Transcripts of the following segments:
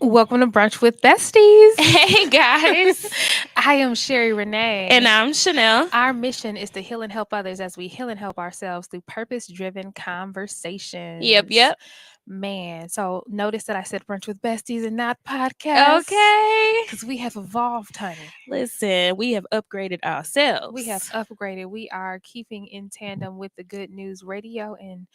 Welcome to Brunch with Besties. Hey guys, I am Sherry Renee. and I'm Chanel. Our mission is to heal and help others as we heal and help ourselves through purpose driven Yep, conversations. yep. Man, so notice that I said Brunch with Besties and not podcasts Okay. because we have evolved, honey. Listen, we have upgraded We have ourselves. upgraded. We are keeping in tandem with the Good News Radio, and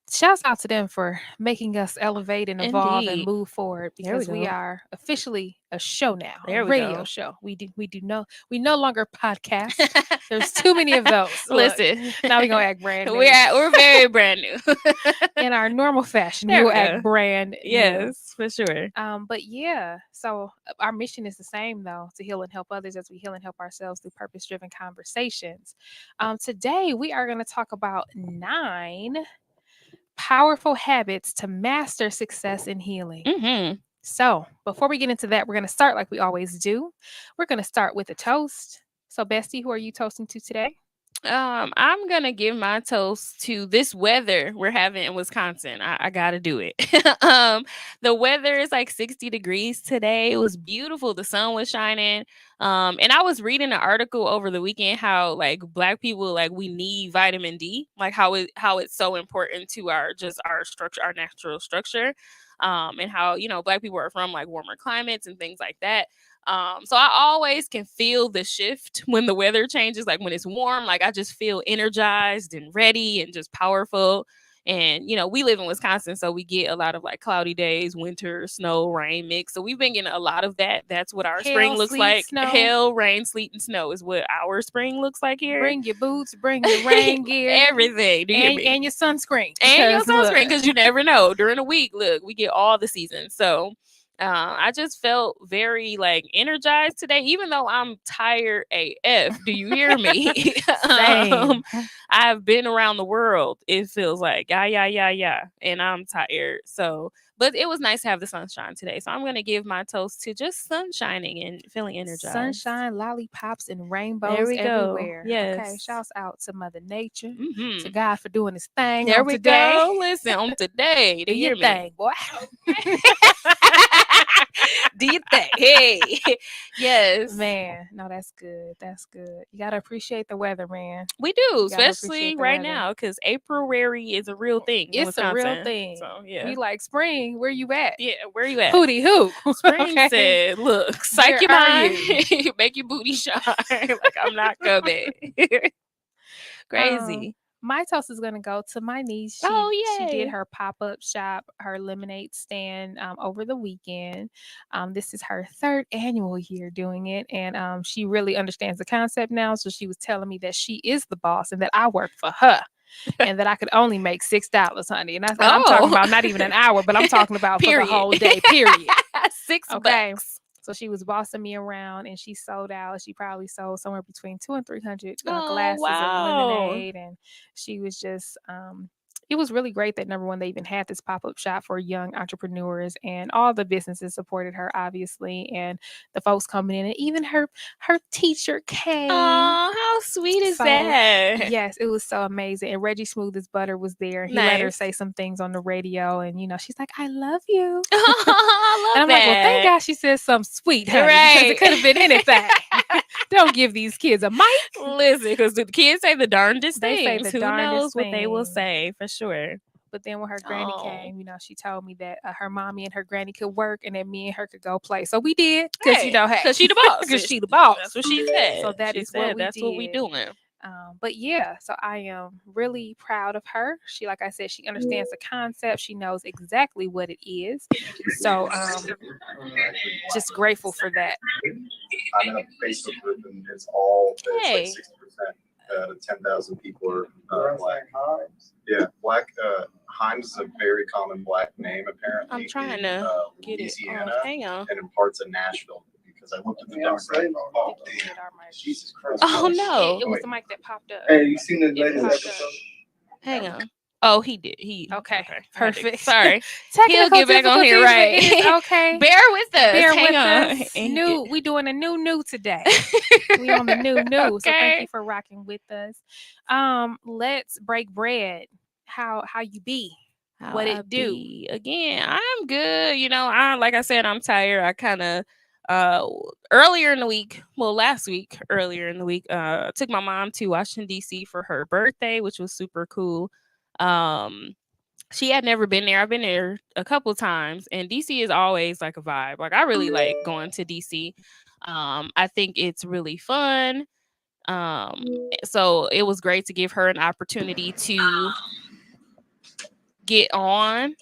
shouts out to them for making us elevate and evolve and Indeed. move forward There we because we go. are officially a show now, a There we radio go. show. We no longer podcast. There's too many of those. Look, Listen, now we're gonna act brand new. we're very brand new. In our normal fashion, we There will we act go. brand new. Yes, for sure. But yeah, so our mission is the same though, to heal and help others as we heal and help ourselves through purpose-driven conversations. Today we are going to talk about 9 powerful habits to master success in healing. Hmm. So, before we get into that, we're going to start like we always do. We're going to start with a toast. So, Bestie, who are you toasting to today? I'm gonna give my toast to this weather we're having in Wisconsin. I gotta do it. The weather is like 60 degrees today. It was beautiful. The sun was shining. And I was reading an article over the weekend how like black people like we need vitamin D, like how it's so important to our structure, our natural structure. And how black people are from like warmer climates and things like that. So I always can feel the shift when the weather changes, like when it's warm, like I just feel energized and ready and just powerful. And we live in Wisconsin, so we get a lot of like cloudy days, winter, snow, rain mix. So we've been getting a lot of that. That's what our spring Hail, looks sleet, like. snow. Hail, rain, sleet, and snow is what our spring looks like here. Bring your boots, bring your rain gear, Everything. Do you hear me? and your sunscreen. And your Because, look, sunscreen, because you never know. During the week, look, we get all the seasons. So I just felt very like energized today, even though I'm tired AF. Do you hear me? Same. I've been around the world, it feels like. Yeah. And I'm tired. So, but it was nice to have the sunshine today. So I'm going to give my toast to just sun shining and feeling energized. Sunshine, lollipops, and There rainbows we go. everywhere. Yes. Okay, shouts out to Mother Nature, Mm-hmm. to God for doing his thing There on we today. go. Listen, on today. Do Do you your hear me? thing, boy. Do you think? Hey, yes, Man, no, that's good. That's good. You gotta appreciate the weather, man. we do, You gotta especially appreciate the right weather. now because April-rary is a real thing in It's a real Wisconsin. thing. So yeah, We like spring. Where you at? yeah. Where you at? Hootie hoo. Spring Okay. said, "Look, psych Where your are mind, make your booty shine." Like I'm not coming. Crazy. My toast is gonna go to my niece. Oh She did yay! her pop-up shop, her lemonade stand over the weekend. This is her 3rd annual year doing it, and she really understands the concept now. So she was telling me that she is the boss and that I work for her. And that I could only make $6, honey. And I'm talking about not even an hour, but I'm talking about for the Period. whole day, period. $6. Okay. So she was bossing me around and she sold out. She probably sold somewhere between 200 and 300 Oh glasses of wow! lemonade. And she was just, it was really great that number one, they even had this pop up shop for young entrepreneurs, and all the businesses supported her, obviously. And the folks coming in, and even her teacher came. Oh, how sweet is So, that? yes, it was so amazing. And Reggie Smooth as Butter was there. He let her Nice. say some things on the radio, and she's like, "I love you." I And love I'm like, well, thank that. God she said something sweet, honey, because Right. it could have been anything. Don't give these kids a mic. Listen, because the kids say the darndest They say things. the Who darndest knows what they will things. say for sure. But then when her granny Oh, came, she told me that her mommy and her granny could work, and that me and her could go play. So we did, because hey, hey, because she the boss. because she the boss. That's what she said. So that She is said what we that's did. what we doing. But yeah, so I am really proud of her. She, like I said, she understands the concept. She knows exactly what it is. So just grateful for that. I'm in a Facebook group and it's like Hey. 60% out of 10,000 people are black. Yeah, black. Himes is a very common black name apparently. I'm trying in, to get it. Louisiana Hang on. and in parts of Nashville because I looked at the dump right. Oh, Jesus Christ. Oh no. It was the mic that popped up. Hey, you seen the It latest popped episode? up. Hang on. Oh, he did. He Okay, I had to- perfect. Sorry. Technical He'll get back on here, difficulties, right? but it's okay. Bear with us. Bear Hang with on. us. And We doing a new today. get- We on the new. So thank Okay. you for rocking with us. Let's break bread. How you be? How What I it do? be again? I'm good. I like I said, I'm tired. I kind of uh earlier in the week, well, last week, earlier in the week, took my mom to Washington D.C. for her birthday, which was super cool. Um, she had never been there. I've been there a couple times, and DC is always like a vibe. Like I really like going to DC. I think it's really fun. Um, so it was great to give her an opportunity to get on.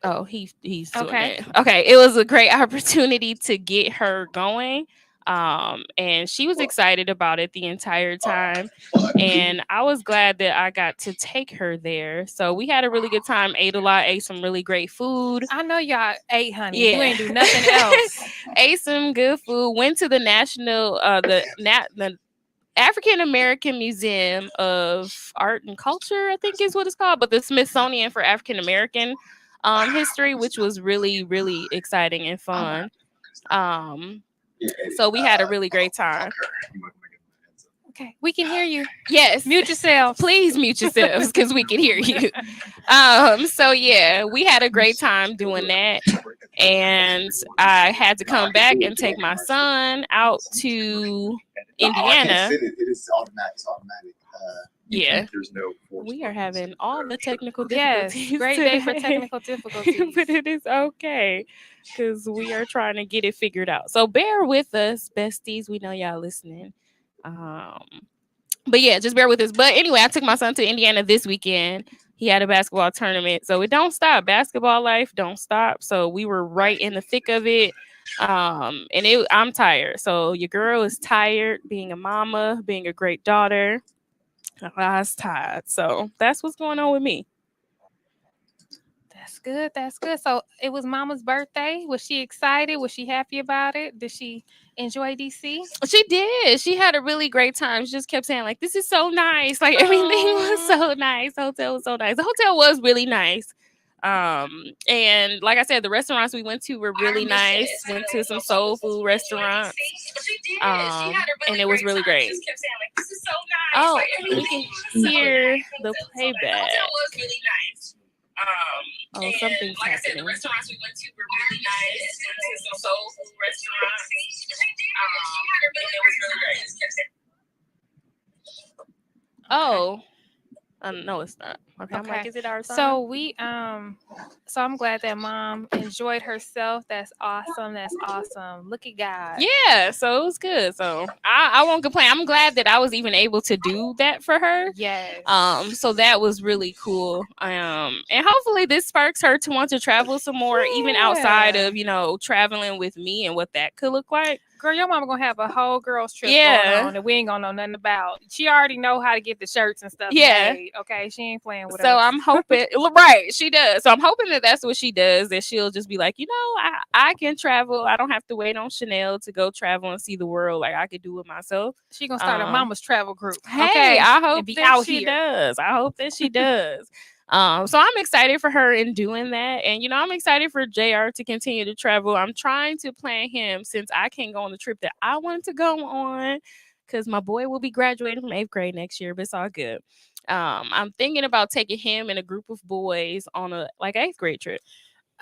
Oh, he's doing Okay. it. Okay, it was a great opportunity to get her going. And she was excited about it the entire time. And I was glad that I got to take her there. So we had a really good time, ate a lot, ate some really great food. I know y'all ate, honey. You Yeah. ain't do nothing else. Ate some good food, went to the national the African American Museum of Art and Culture, I think is what it's called, but the Smithsonian for African American history, which was really, really exciting and fun. Um, so we had a really great time. Okay, we can hear you. Yes, Mute yourself. please mute yourselves because we can hear you. So yeah, we had a great time doing that. And I had to come back and take my son out to Indiana. It is automatic. It's automatic. Yeah. There's no. We are having all the technical Yes, difficulties. great day for today. technical difficulties. But it is okay because we are trying to get it figured out. So bear with us, besties. We know y'all listening. Um, but yeah, just bear with us. But anyway, I took my son to Indiana this weekend. He had a basketball tournament, so it don't stop. Basketball life don't stop. So we were right in the thick of it. I'm tired. So your girl is tired, being a mama, being a great daughter. I was tired. So that's what's going on with me. That's good. That's good. So it was Mama's birthday. Was she excited? Was she happy about it? Did she enjoy DC? She did. She had a really great time. She just kept saying, like, this is so nice. Like everything was so nice. The hotel was so nice. The hotel was really nice. And like I said, the restaurants we went to were really nice. Went to some soul food restaurants. And it was really great. Oh, we can hear the playback. Oh, something's happening. The restaurants we went to were really nice. Went to some soul food restaurants. And it was really great. Oh, no, it's not. Okay, I'm like, is it our song? So I'm glad that Mom enjoyed herself. That's awesome. That's awesome. Look at God. Yeah, so it was good. So I won't complain. I'm glad that I was even able to do that for her. Yes. So that was really cool. And hopefully this sparks her to want to travel some more, even outside of traveling with me and what that could look like. Girl, your mama gonna have a whole girls trip going on that we ain't gonna know nothing about. She already know how to get the shirts and stuff made. Okay, she ain't playing with us. So I'm hoping, right? She does. So I'm hoping that that's what she does. That she'll just be like, I can travel. I don't have to wait on Chanel to go travel and see the world. Like I could do it myself. She gonna start a mama's travel group. Hey, okay? I hope that she does. I hope that she does. So I'm excited for her in doing that. And, I'm excited for JR to continue to travel. I'm trying to plan him since I can't go on the trip that I wanted to go on because my boy will be graduating from 8th grade next year, but it's all good. I'm thinking about taking him and a group of boys on a 8th grade trip.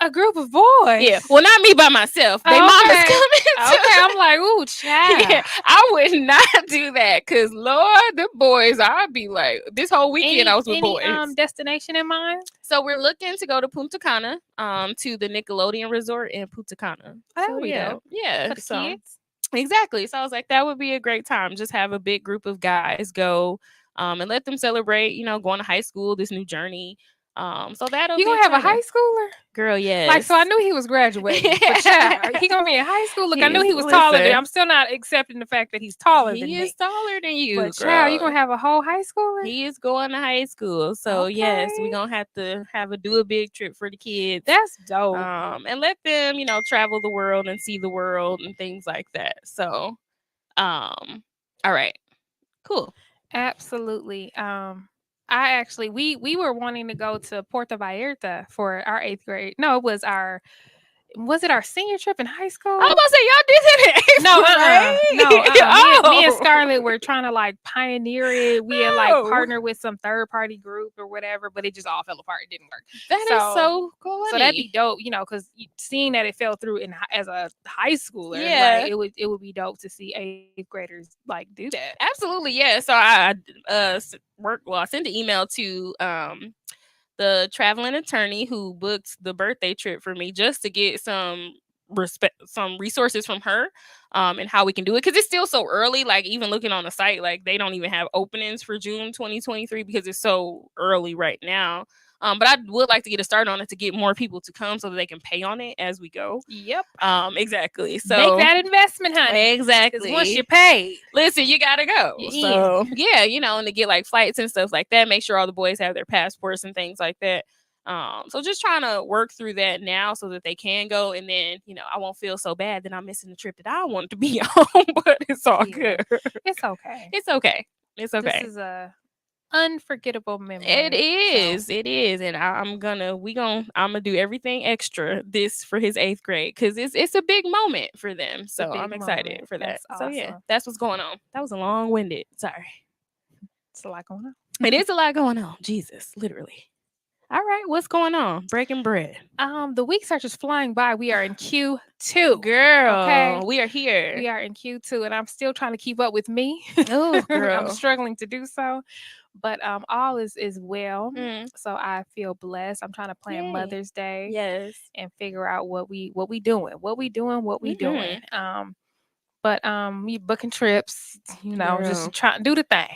A group of boys? Yeah. Well, not me by myself. They mama's coming too. Okay, I'm like, ooh, child. Yeah, I would not do that because, Lord, the boys, I'd be like, this whole weekend I was with boys. Destination in mind? So we're looking to go to Punta Cana, to the Nickelodeon Resort in Punta Cana. Oh, yeah. Yeah. For the kids? Exactly. So I was like, that would be a great time. Just have a big group of guys go and let them celebrate, going to high school, this new journey. So that'll you be gonna have a high schooler? Girl, yes. So I knew he was graduating. But child, he gonna be in high school. Look, I knew he was taller than me. I'm still not accepting the fact that he's taller than me. He is taller than you. But child, you gonna have a whole high schooler? He is going to high school. So yes, we're gonna have to do a big trip for the kids. That's dope. And let them, travel the world and see the world and things like that. So all right. Cool. Absolutely. I actually we were wanting to go to Puerto Vallarta for our 8th grade. No, Was it our senior trip in high I was school? about to say y'all did that in eighth No, no. grade. Me and Oh, Scarlett were trying to like pioneer it. We had like oh, partnered with some third party group or whatever, but it just all fell apart. It didn't work. that is So, so so that'd be funny. dope, because seeing that it fell through as a high schooler, like Yeah, it would be dope to see eighth graders like do that. absolutely. Yeah. So I work. Well, I sent an email to the traveling attorney who booked the birthday trip for me just to get some resources from her and how we can do it because it's still so early. Like even looking on the site, like they don't even have openings for June 2023 because it's so early right now. But I would like to get a start on it to get more people to come so that they can pay on it as we go. Yep. Exactly. Make So that investment, honey. Because once exactly. you're paid, Listen, you gotta go. you're in. So yeah, and to get like flights and stuff like that. Make sure all the boys have their passports and things like that. So just trying to work through that now so that they can go, and then I won't feel so bad that I'm missing the trip that I wanted to be on. But it's all Yeah. good. It's okay. It's okay. It's This okay. is a unforgettable It memory. is. So It is, and I'm gonna do everything extra this for his eighth grade because it's a big moment for them. it's a So big I'm excited moment. for that. That's So yeah, awesome. that's what's going on. That was a long winded. Sorry. It's a lot going on. It is a lot going on. Jesus, literally. All right, what's going on? Breaking bread. The weeks are just flying by. We are in Q2. Girl, Okay. we are here. We are in Q2, and I'm still trying to keep up with me. Oh, I'm girl. struggling to do so, but all is well. Mm, So I feel blessed. I'm trying to plan yay. Mother's Day Yes. and figure out what we doing, what we doing, what we doing. Mm-hmm. But you booking trips, Girl. just trying to do the thing.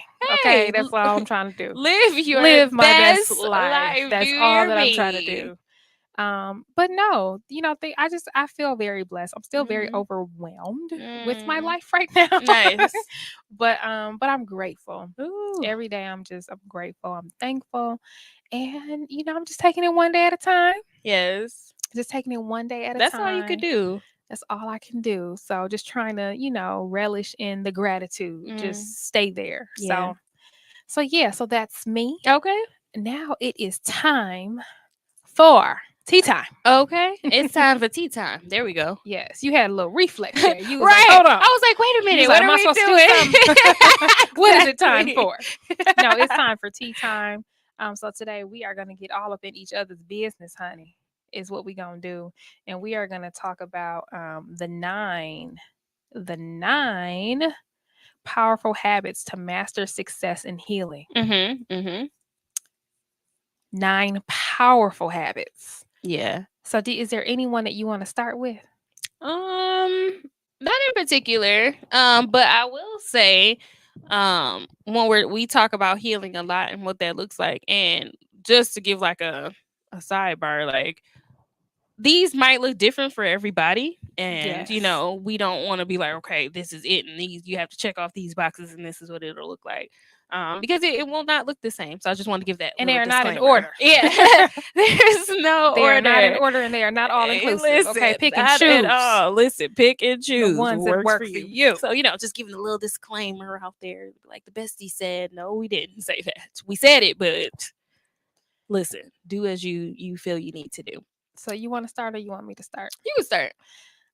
Okay, Hey, that's all I'm trying to do. live your Live my best best life. life. Do That's you all hear that I'm trying to me? do. But no, I feel very blessed. I'm still very Mm-hmm. overwhelmed with my Mm, life right now. nice. But I'm grateful. Ooh. Every day I'm grateful. I'm thankful. And I'm just taking it one day at a time. Yes. Just taking it one day at a That's all you could time. do. That's all I can do. So just trying to, relish in the gratitude. Mm, Just stay there. yeah. So yeah, so that's me. Okay. Now it is time for tea time. Okay. It's time for tea time. There we go. Yes, you had a little reflex there. You was like, Right. hold on. I was like, wait a You was minute. like, What am are I we supposed to do doing? something? What is it time Exactly. for? No, it's time for tea time. So today we are gonna get all up in each other's business, honey. Is what we gonna do, and we are gonna talk about the nine powerful habits to master success and healing. Mm-hmm. Mm-hmm. 9 powerful habits. Yeah. So, is there anyone that you want to start with? Not in particular. But I will say, when we talk about healing a lot and what that looks like, and just to give like a sidebar, like these might look different for everybody, and Yes. we don't want to be like, okay, this is it, and these you have to check off these boxes, and this is what it'll look like, because it will not look the same. So I just want to give that And they little are not in disclaimer. order. Yeah. There's no They order. are not in order and they are not all Hey, inclusive. Okay, listen, pick and not choose at all. Listen, pick and the choose ones what that works work for for you. you. So just giving a little disclaimer out there, like the bestie said. No, we didn't say that. We said it, but listen, do as you feel you need to do. So, you want to start or you want me to start? You can start.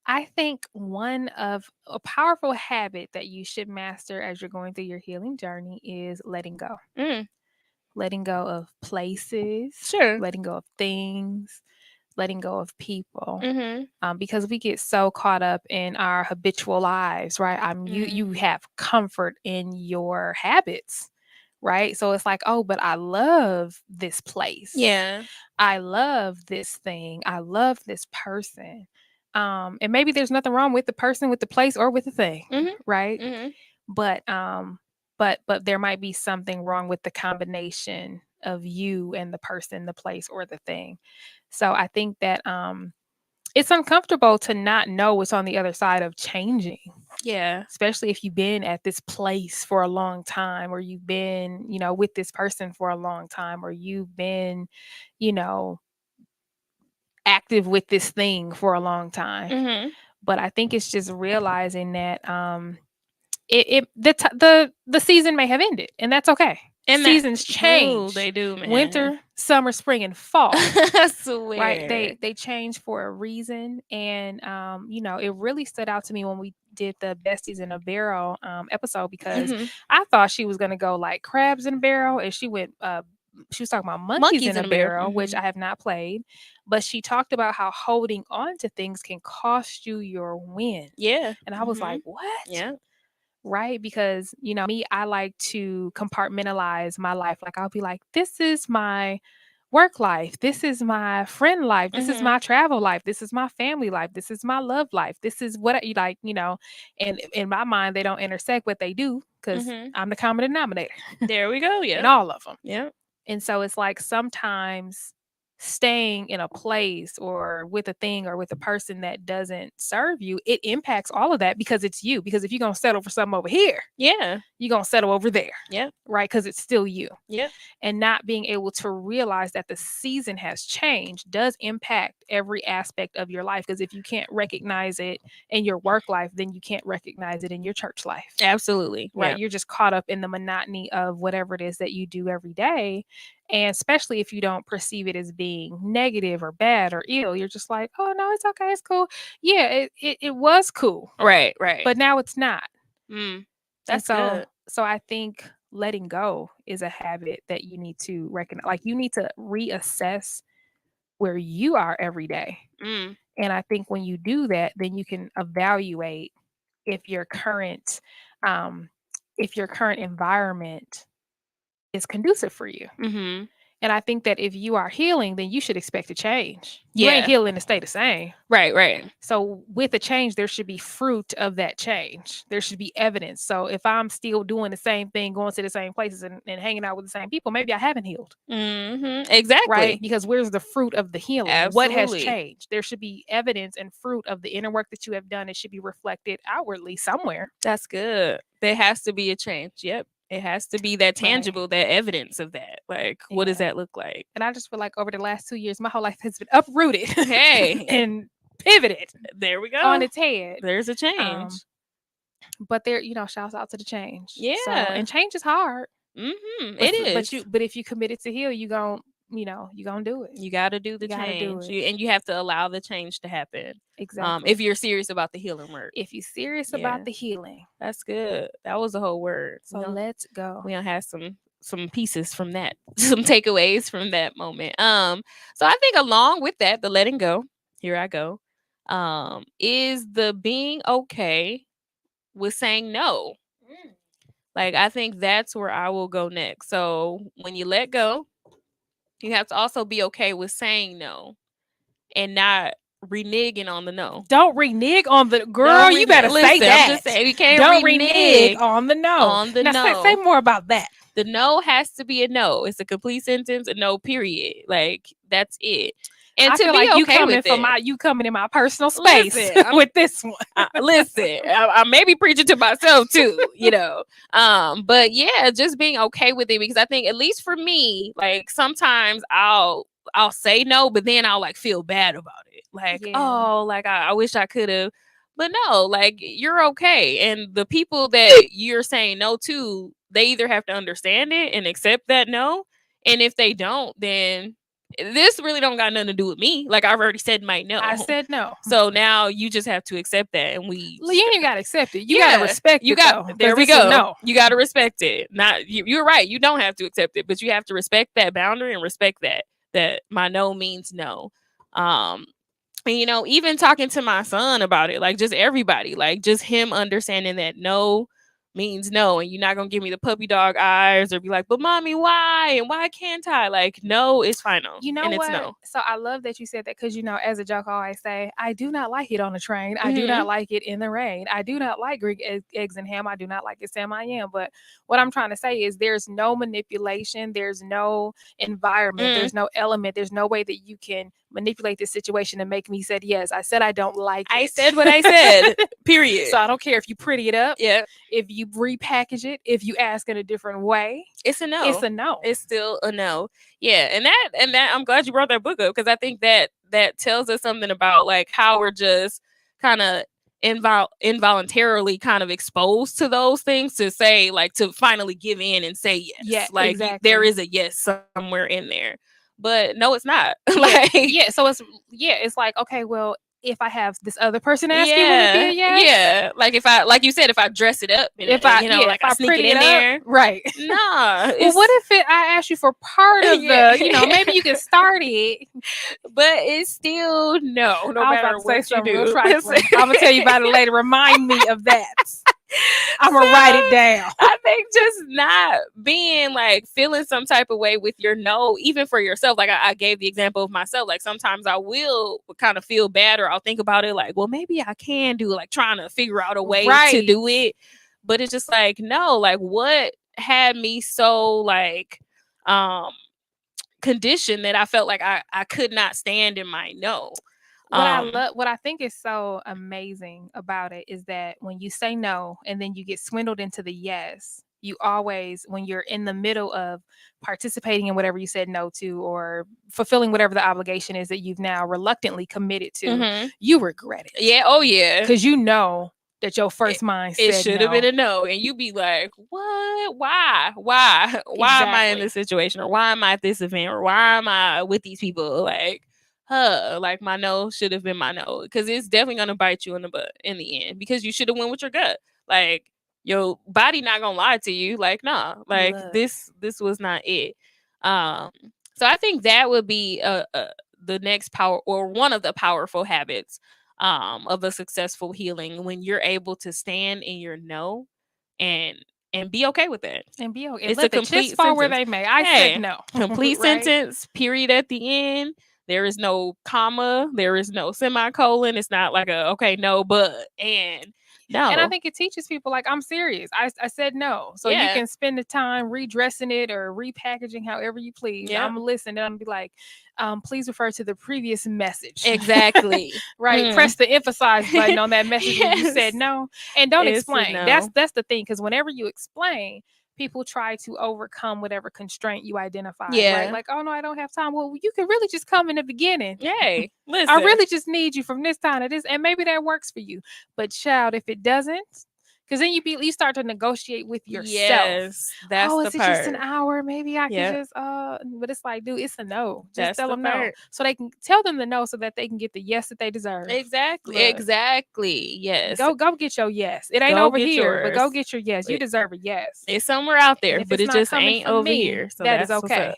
I think one of a powerful habit that you should master as you're going through your healing journey is letting go. Mm, Letting go of places, sure. letting go of things, letting go of people. Mm-hmm. Because we get so caught up in our habitual lives, right? You have comfort in your habits, right? So it's like, oh, but I love this place. Yeah. I love this thing. I love this person. And maybe there's nothing wrong with the person, with the place, or with the thing, Mm-hmm. right? Mm-hmm. But there might be something wrong with the combination of you and the person, the place, or the thing. So I think that it's uncomfortable to not know what's on the other side of changing, Yeah. especially if you've been at this place for a long time, or you've been, with this person for a long time, or you've been, you know, active with this thing for a long time. Mm-hmm. But I think it's just realizing that the season may have ended, and that's okay. And seasons that true, change. they do, man. Winter, summer, spring, and fall. I swear. Right? They change for a reason. And it really stood out to me when we did the besties in a barrel episode, because I thought she was gonna go like crabs in a barrel, and she was talking about monkeys in a barrel, which I have not played, but she talked about how holding on to things can cost you your win. Yeah. And I was like, what? Yeah. Right? Because, me, I like to compartmentalize my life. Like, I'll be like, this is my work life. This is my friend life. This is my travel life. This is my family life. This is my love life. This is what I like, and in my mind, they don't intersect, but they do, because I'm the common denominator. There we go. Yeah. In all of them. Yeah. And so it's like sometimes staying in a place or with a thing or with a person that doesn't serve you, it impacts all of that, because it's you. Because if you're going to settle for something over here, yeah, you're going to settle over there. Yeah. Right? Because it's still you. Yeah. And not being able to realize that the season has changed does impact every aspect of your life. Because if you can't recognize it in your work life, then you can't recognize it in your church life. Absolutely. Right? Yeah. You're just caught up in the monotony of whatever it is that you do every day. And especially if you don't perceive it as being negative or bad or ill, you're just like, oh no, it's okay, it's cool. Yeah, it was cool. Right. But now it's not. That's good. So I think letting go is a habit that you need to recognize. Like, you need to reassess where you are every day. And I think when you do that, then you can evaluate if your current environment is conducive for you. And I think that if you are healing, then you should expect a change. You ain't healing to stay the same. Right. So with a change, there should be fruit of that change. There should be evidence. So if I'm still doing the same thing, going to the same places and hanging out with the same people, maybe I haven't healed. Exactly. Right? Because where's the fruit of the healing? Absolutely. What has changed? There should be evidence and fruit of the inner work that you have done. It should be reflected outwardly somewhere. That's good. There has to be a change. Yep. It has to be that tangible, that evidence of that. Like, what does that look like? And I just feel like over the last 2 years, my whole life has been uprooted. Hey. And pivoted. There we go. On its head. There's a change. But there, shouts out to the change. Yeah. So, and change is hard. It is. But if you committed to heal, you gon' you gonna do it. You got to do the change. And you have to allow the change to happen. Exactly. If you're serious about the healing work. If you're serious about the healing. That's good. That was a whole word. So let's go. We don't have some pieces from that, some takeaways from that moment. So I think along with that, the letting go, here I go, is the being okay with saying no. Like, I think that's where I will go next. So when you let go, you have to also be okay with saying no and not reneging on the no. Don't renege on the girl. You better say that. I'm just saying, you can't don't renege on the no. On the now, no. Say more about that. The no has to be a no. It's a complete sentence, a no, period. Like, that's it. And I to feel be like okay you coming with from it. you coming in my personal space with this one. I may be preaching to myself too, But yeah, just being okay with it, because I think, at least for me, like, sometimes I'll say no, but then I'll like feel bad about it. Like, oh, like I wish I could have. But no, like, you're okay. And the people that you're saying no to, they either have to understand it and accept that no. And if they don't, then this really don't got nothing to do with me. Like, I've already said my no. I said no. So now you just have to accept that, and you ain't even gotta accept it. You gotta respect it. There we go. No. You gotta respect it. Not you're right. You don't have to accept it, but you have to respect that boundary and respect that my no means no. And even talking to my son about it, like, just everybody, like, just him understanding that no means no, and you're not gonna give me the puppy dog eyes or be like, but mommy, why? And why can't I? Like, no is final. You know and what? It's no. So I love that you said that, because as a joke, I always say, I do not like it on a train. I do not like it in the rain. I do not like Greek eggs and ham. I do not like it Sam I am. But what I'm trying to say is, there's no manipulation. There's no environment. There's no element. There's no way that you can manipulate this situation and make me say yes. I said I don't like it. I said what I said. Period. So I don't care if you pretty it up. Yeah. If you repackage it, if you ask in a different way, it's a no. It's a no. It's still a no. Yeah. And that I'm glad you brought that book up, because I think that tells us something about, like, how we're just kind of involuntarily kind of exposed to those things to say, like, to finally give in and say yes. Yeah, Like, there exactly. is a yes somewhere in there. But no, it's not. Yeah, Like, yeah. So it's like, okay, well, if I have this other person asking, will it be a yeah, yes? yeah. Like, like you said, if I dress it up and, If like, I I sneak it pretty it in up, there, right. nah, Well, what it's if I ask you for part of yeah. the, maybe you can start it. But it's still no I was about matter to say what you something real do. Listen. trifling. I'm gonna tell you about it later. Remind me of that. I'm So gonna write it down. I think just not being like feeling some type of way with your no, even for yourself. Like I gave the example of myself. Like sometimes I will kind of feel bad, or I'll think about it like, well, maybe I can do it, like trying to figure out a way to Right. do it. But it's just like, no, like what had me so like um conditioned that I felt like I could not stand in my no. What I think is so amazing about it is that when you say no and then you get swindled into the yes, you always, when you're in the middle of participating in whatever you said no to or fulfilling whatever the obligation is that you've now reluctantly committed to, Mhm. you regret it Yeah, oh yeah. because you know that your It, first mind it said should have no. been a no, and you be like, "What? Why am I in Exactly. this situation, or why am I at this event, or why am I with these people?" Like, like my no should have been my no, because it's definitely gonna bite you in the butt in the end, because you should have went with your gut. Like your body not gonna lie to you. Like, nah, like Look. this was not it. Um, so I think that would be the next power, or one of the powerful habits of a successful healing, when you're able to stand in your no and be okay with it. And be okay. It's a Let the chips complete fall where sentence. they may. I said Hey, no. complete Right? sentence, period at the end. There is no comma, there is no semicolon. It's not like a okay, no, but and And I no. think it teaches people, like, I'm serious. I said no. So you Yeah. can spend the time redressing it or repackaging however you please. Yeah. I'm gonna listen and I'm gonna be like, please refer to the previous message. Exactly. Right. Press the emphasize button on that message where you said Yes. no. And don't It's a explain. no. That's the thing. Because whenever you explain, people try to overcome whatever constraint you identified. Right. Yeah. Like, oh no, I don't have time. Well, you can really just come in the beginning. Hey, listen. I really just need you from this time to this, and maybe that works for you. But child, if it doesn't, because then you start to negotiate with yourself. Yes, that's Oh, the is it just an part. hour? Maybe I could Yeah, just but it's like, dude, it's a no. Just that's tell the them no. part. So they can tell them the no so that they can get the yes that they deserve. Exactly. Look, Exactly. Yes. go get your yes. It ain't Go over get here, but go yours. get your yes. You It- deserve a yes. It's somewhere out And there, if but it's it not just coming ain't from over me, here. So that is that's what's okay. up.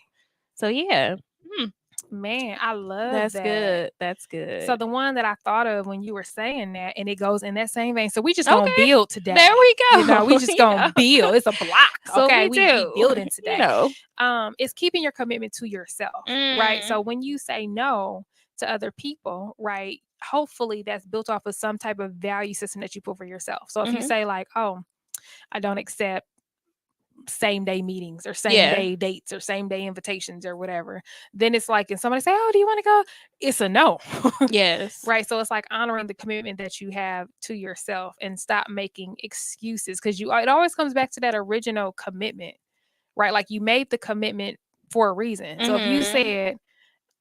So yeah, Man, I love that's that. good. That's good. So the one that I thought of when you were saying that, and it goes in that same vein. So we just gonna Okay, build today. there we go. We just gonna build. It's a block. So Okay, we we do. building today. You It's keeping your commitment to yourself, right? So when you say no to other people, right? Hopefully that's built off of some type of value system that you put for yourself. So if you Mhm. say like, oh, I don't accept same day meetings or same Yeah. day dates or same day invitations or whatever, then it's like, and somebody say, oh, do you want to go? It's a no. Yes. Right. So it's like honoring the commitment that you have to yourself and stop making excuses, because it always comes back to that original commitment, right? Like you made the commitment for a reason. So if you Mhm. said,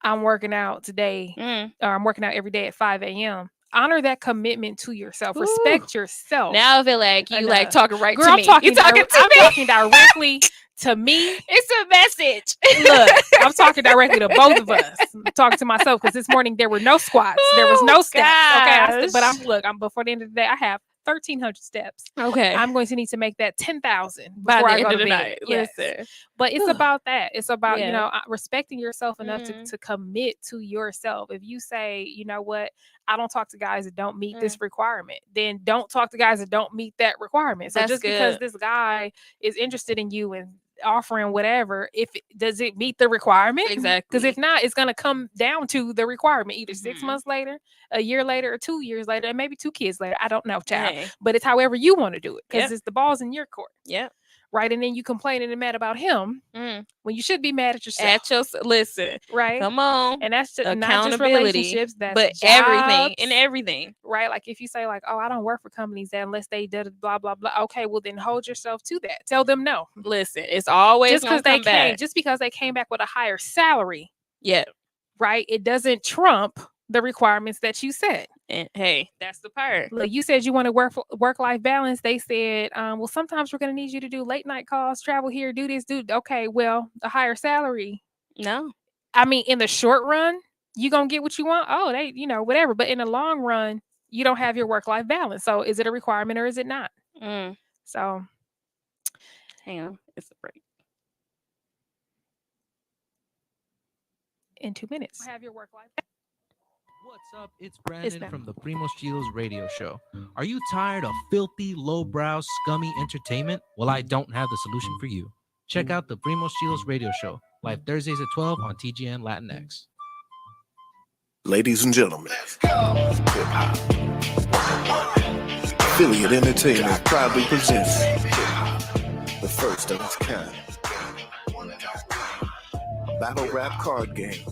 I'm working out today, Mm. or I'm working out every day at 5 a.m., honor that commitment to yourself. Ooh. Respect yourself. Now I feel like you like enough. talking right Girl, to I'm me. talking, You talking to I'm me? talking directly to me. It's a message. Look, I'm talking directly to both of us. I'm talking to myself because this morning there were no squats, there was no steps. Okay, but I'm before the end of the day, I have 1,300 steps. Okay. I'm going to need to make that 10,000 By before the I end go of to the bed. night. Yes. Listen. But it's about that. It's about, Yeah. respecting yourself enough to commit to yourself. If you say, you know what, I don't talk to guys that don't meet this requirement, then don't talk to guys that don't meet that requirement. So That's just because good. this guy is interested in you and offering whatever, does it meet the requirement? Exactly. Because if not, it's going to come down to the requirement either 6 Mhm. months later, a year later, or 2 years later, and maybe 2 kids later. I don't know, child. Hey. But it's however you want to do it, because Yep. it's the ball's in your court. Yep. Right. And then you complaining and mad about him when you should be mad at yourself. Listen. Right. Come on. And that's just not just Accountability, relationships, that's but jobs, everything. right? Like if you say like, oh, I don't work for companies that unless they did blah blah blah. Okay, well then hold yourself to that. Tell them no. Listen, it's always Just gonna come back. just because they came back with a higher salary, Yeah. right? It doesn't trump the requirements that you set. And hey, that's the part. Look, you said you want to work life balance. They said, well, sometimes we're going to need you to do late night calls, travel here, do this, do. Okay, well, a higher salary. No. I mean, in the short run, you gonna get what you want. Oh, they, whatever. But in the long run, you don't have your work life balance. So, is it a requirement or is it not? So, hang on, it's a break. In 2 minutes, have your work life. What's up? It's Brandon from the Primos Chilos radio show. Are you tired of filthy, lowbrow, scummy entertainment? Well, I don't have the solution for you. Check out the Primos Chilos radio show, live Thursdays at 12 on TGN Latinx. Ladies and gentlemen, hip-hop. Affiliate Entertainment proudly presents hip-hop, the first of its kind. Battle rap card game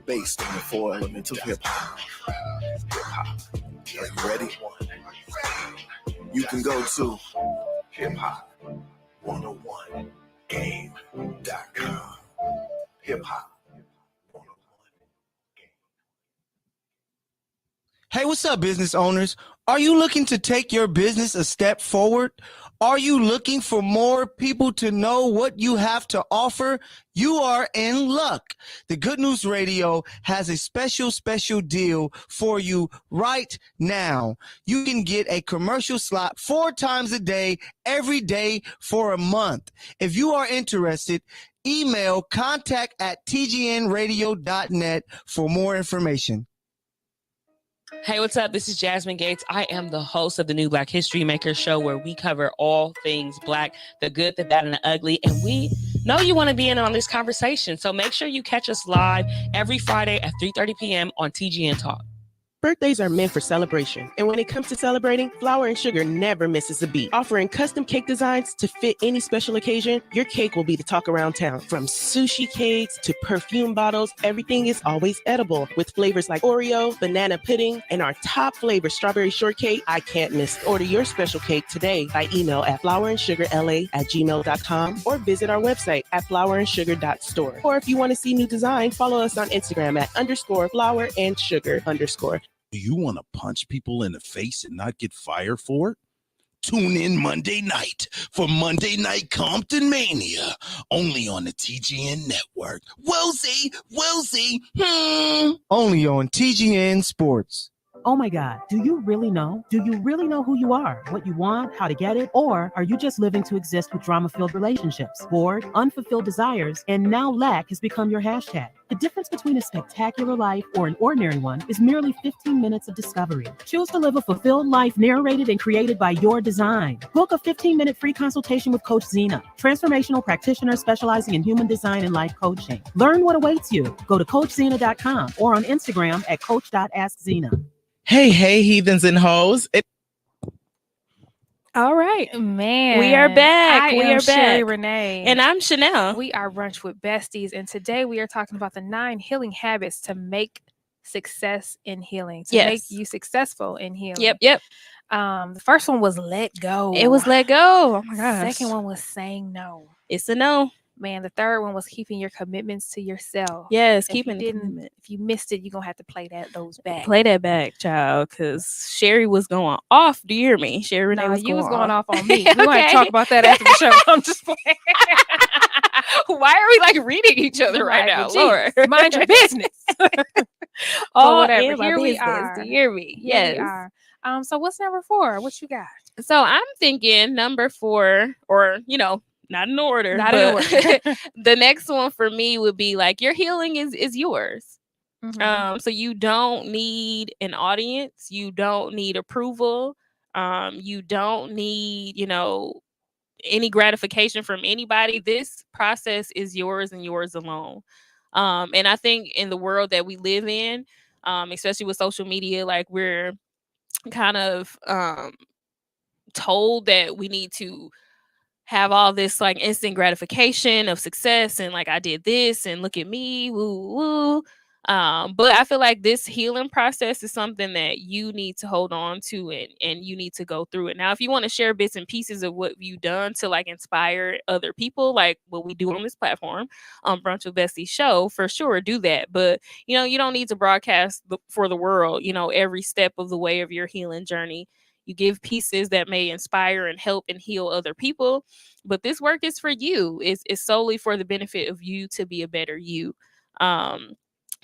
based on the 4 elements of hip-hop. Are you ready? You can go to hiphop101game.com. Hip-hop. Hey, what's up, business owners? Are you looking to take your business a step forward? Are you looking for more people to know what you have to offer? You are in luck. The Good News Radio has a special deal for you right now. You can get a commercial slot 4 times a day, every day for a month. If you are interested, email contact@tgnradio.net for more information. Hey, what's up? This is Jasmine Gates. I am the host of the New Black History Maker show, where we cover all things Black, the good, the bad, and the ugly. And we know you want to be in on this conversation. So make sure you catch us live every Friday at 3:30 p.m. on TGN Talk. Birthdays are meant for celebration, and when it comes to celebrating, Flour and Sugar never misses a beat. Offering custom cake designs to fit any special occasion, your cake will be the talk around town. From sushi cakes to perfume bottles, everything is always edible, with flavors like Oreo, banana pudding, and our top flavor, strawberry shortcake. I can't miss. Order your special cake today by email at flourandsugarla@gmail.com or visit our website at flourandsugar.store. Or if you want to see new designs, follow us on Instagram at _flour_and_sugar_. Do you want to punch people in the face and not get fired for it? Tune in Monday night for Monday Night Compton Mania, only on the TGN Network. Wellesley. Only on TGN Sports. Oh my God, do you really know? Do you really know who you are, what you want, how to get it? Or are you just living to exist with drama-filled relationships, bored, unfulfilled desires, and now lack has become your hashtag? The difference between a spectacular life or an ordinary one is merely 15 minutes of discovery. Choose to live a fulfilled life narrated and created by your design. Book a 15-minute free consultation with Coach Zena, transformational practitioner specializing in human design and life coaching. Learn what awaits you. Go to CoachZena.com or on Instagram at coach.askzena. Hey, heathens and hoes. All right, man. We are back. We are Sherry Renee. And I'm Chanel. We are Brunch with Besties. And today we are talking about the 9 healing habits to make success in healing. To make you successful in healing. Yep. The first one was let go. It was let go. Oh my gosh. Second one was saying no. It's a no. Man, the third one was keeping your commitments to yourself. Yes, keeping the commitment. If you missed it, you're going to have to play those back. Play that back, child, because Sherry was going off. Do you hear me? Sherry Renee was going off on me. We're going to talk about that after the show. I'm just playing. Why are we like reading each other right now? Lord, mind your business. Whatever. Here we are. Do you hear me? Yes. We are. So what's number 4? What you got? So I'm thinking number 4, or not in order. The next one for me would be like, your healing is yours. Mm-hmm. So you don't need an audience. You don't need approval. You don't need, any gratification from anybody. This process is yours and yours alone. And I think in the world that we live in, especially with social media, like we're kind of told that we need to have all this like instant gratification of success and like I did this and look at me, woo woo. But I feel like this healing process is something that you need to hold on to, and you need to go through it. Now, if you want to share bits and pieces of what you've done to like inspire other people, like what we do on this platform, Brunch with Bestie show, for sure, do that. But you don't need to broadcast for the world, every step of the way of your healing journey. You give pieces that may inspire and help and heal other people, but this work is for you. It's solely for the benefit of you to be a better you. Um,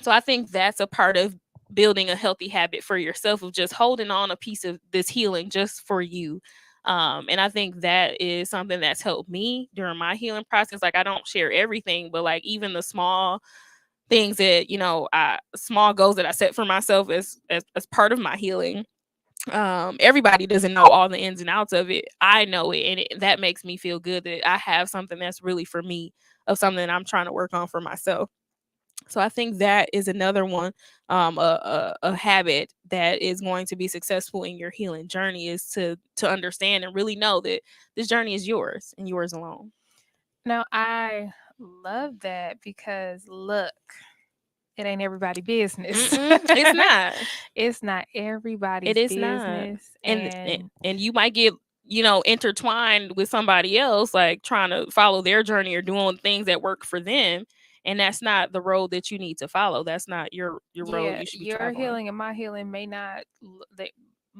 so I think that's a part of building a healthy habit for yourself, of just holding on a piece of this healing just for you. And I think that is something that's helped me during my healing process. Like, I don't share everything, but like even the small things that, small goals that I set for myself as part of my healing. Everybody doesn't know all the ins and outs of it. I know it, and that makes me feel good that I have something that's really for me, of something that I'm trying to work on for myself. So I think that is another one, a habit that is going to be successful in your healing journey, is to understand and really know that this journey is yours and yours alone. Now, I love that because look, it ain't everybody's business. It's not. It's not It everybody's is not. business. And you might get intertwined with somebody else, like trying to follow their journey or doing things that work for them, and that's not the road that you need to follow. That's not your road Yeah, you should be your traveling. healing and my healing may not,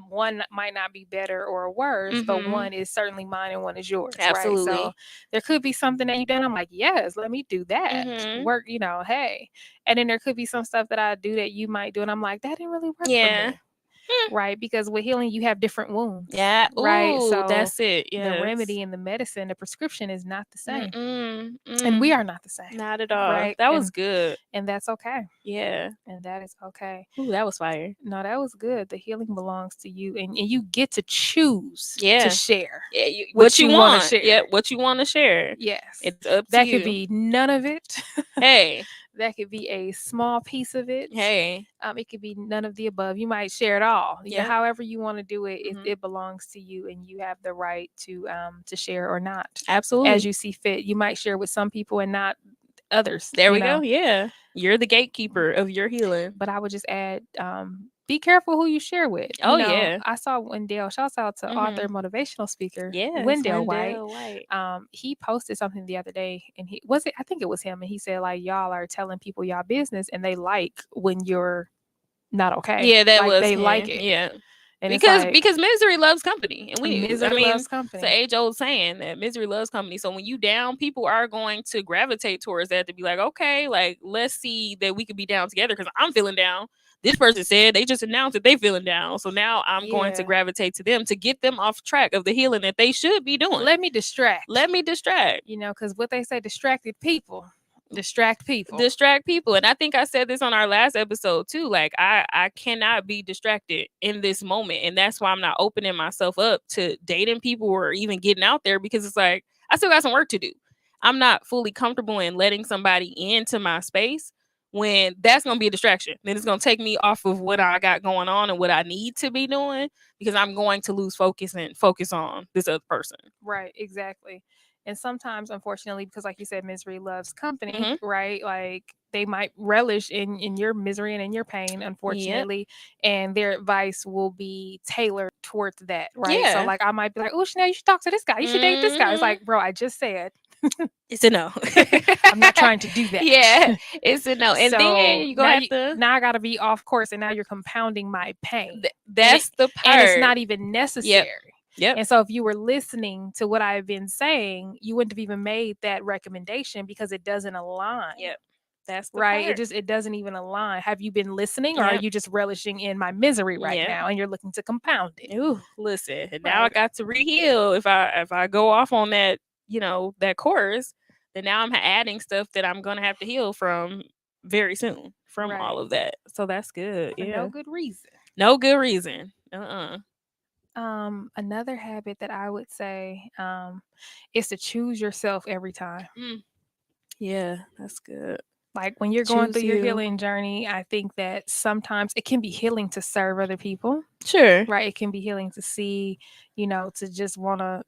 one might not be better or worse, but Mhm. one is certainly mine and one is yours, right? So Absolutely. there could be something that you done. I'm like, yes, let me do that. Mhm. Work, hey. And then there could be some stuff that I do that you might do, and I'm like, that didn't really work for Yeah. me. Right, because with healing you have different wounds. Yeah. Right, Ooh, so that's it. the Yes. remedy and the medicine, the prescription is not the same, Mm-mm. and we Mm. are not the same. Not at all. Right, That was good. and that's okay, Yeah. and that is okay. Ooh, that was fire. No, that was good. The healing belongs to you, and you get to choose to Yeah. share Yeah, what you want to want. share. Yeah, what you want to share. Yes, It's up to that you. could be none of it. Hey. That could be a small piece of it. Hey. It could be none of the above. You might share it all. Yep. However you want to do it, Mhm. it belongs to you, and you have the right to share or not, Absolutely. as you see fit. You might share with some people and not others. There we go. Yeah. You're the gatekeeper of your healing. But I would just add, be careful who you share with. Oh, yeah. I saw Wendell. Shouts out to author, Mhm. motivational speaker, Yes, Wendell White. White. He posted something the other day, and he was it. I think it was him, and he said like, y'all are telling people y'all business, and they like when you're not okay. Yeah, that like was they him. like it. Yeah. And because it's like, because misery loves company, and misery loves company. it's an age old saying that misery loves company. So when you down, people are going to gravitate towards that, to be like, okay, like let's see that we could be down together, because I'm feeling down. This person said they just announced that they feeling down, so now I'm going to Yeah. gravitate to them to get them off track of the healing that they should be doing. Let me distract. Because what they say, distracted people distract people. And I think I said this on our last episode too. Like, I cannot be distracted in this moment, and that's why I'm not opening myself up to dating people or even getting out there, because it's like I still got some work to do. I'm not fully comfortable in letting somebody into my space when that's going to be a distraction. Then it's going to take me off of what I got going on and what I need to be doing, because I'm going to lose focus and focus on this other person. Right, exactly. And sometimes, unfortunately, because like you said, misery loves company, Mhm. right? Like they might relish in your misery and in your pain, unfortunately, and their advice will be tailored towards that, right? So Yeah. like I might be like, oh, Chanel, you should talk to this guy. You should date this guy. It's Mhm. like, bro, I just said It's a no. I'm not trying to do that. Yeah, it's a no. And So then you gonna have to. now I gotta be off course, and now you're compounding my pain. That's the part. And it's not even necessary. Yep. And so if you were listening to what I've been saying, you wouldn't have even made that recommendation, because it doesn't align. Yep. That's the right. part. It doesn't even align. Have you been listening, or are Yep. you just relishing in my misery right Yep. now, and you're looking to compound it? Ooh, listen. And now I Right. got to re-heal. If I go off on that, that course, then now I'm adding stuff that I'm gonna have to heal from very soon from all Right. of that. So that's good. For Yeah. no good reason. No good reason. Another habit that I would say is to choose yourself every time. Yeah, that's good. Like when you're going through Choose your you. healing journey, I think that sometimes it can be healing to serve other people, Sure. right? It can be healing to see, to just want to,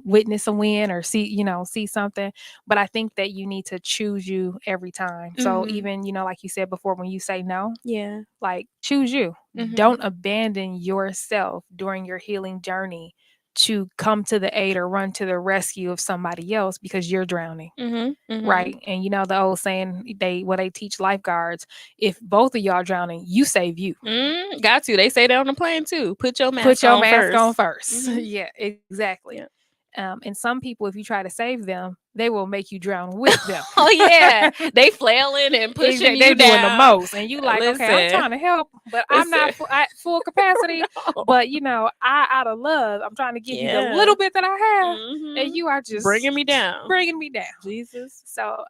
witness a win or see something. But I think that you need to choose you every time. So Mhm. even, like you said before, when you say no, Yeah. like choose you. Mhm. Don't abandon yourself during your healing journey to come to the aid or run to the rescue of somebody else because you're drowning. Mhm. Mhm. Right. And the old saying they teach lifeguards, if both of y'all drowning, you save you. Got to. They say that on the plane too. Put your Put mask your on mask first. on 1st. Mhm. Yeah, exactly. Yeah. And some people, if you try to save them, they will make you drown with them. Oh yeah, they flailing and pushing They're you doing the down. most, and you like, okay, I'm Listen. trying to help, but I'm not at full capacity. No. But I out of love, I'm trying to give you the Yeah. little bit that I have, Mhm. and you are just Bringing me down. bringing me down. Jesus. So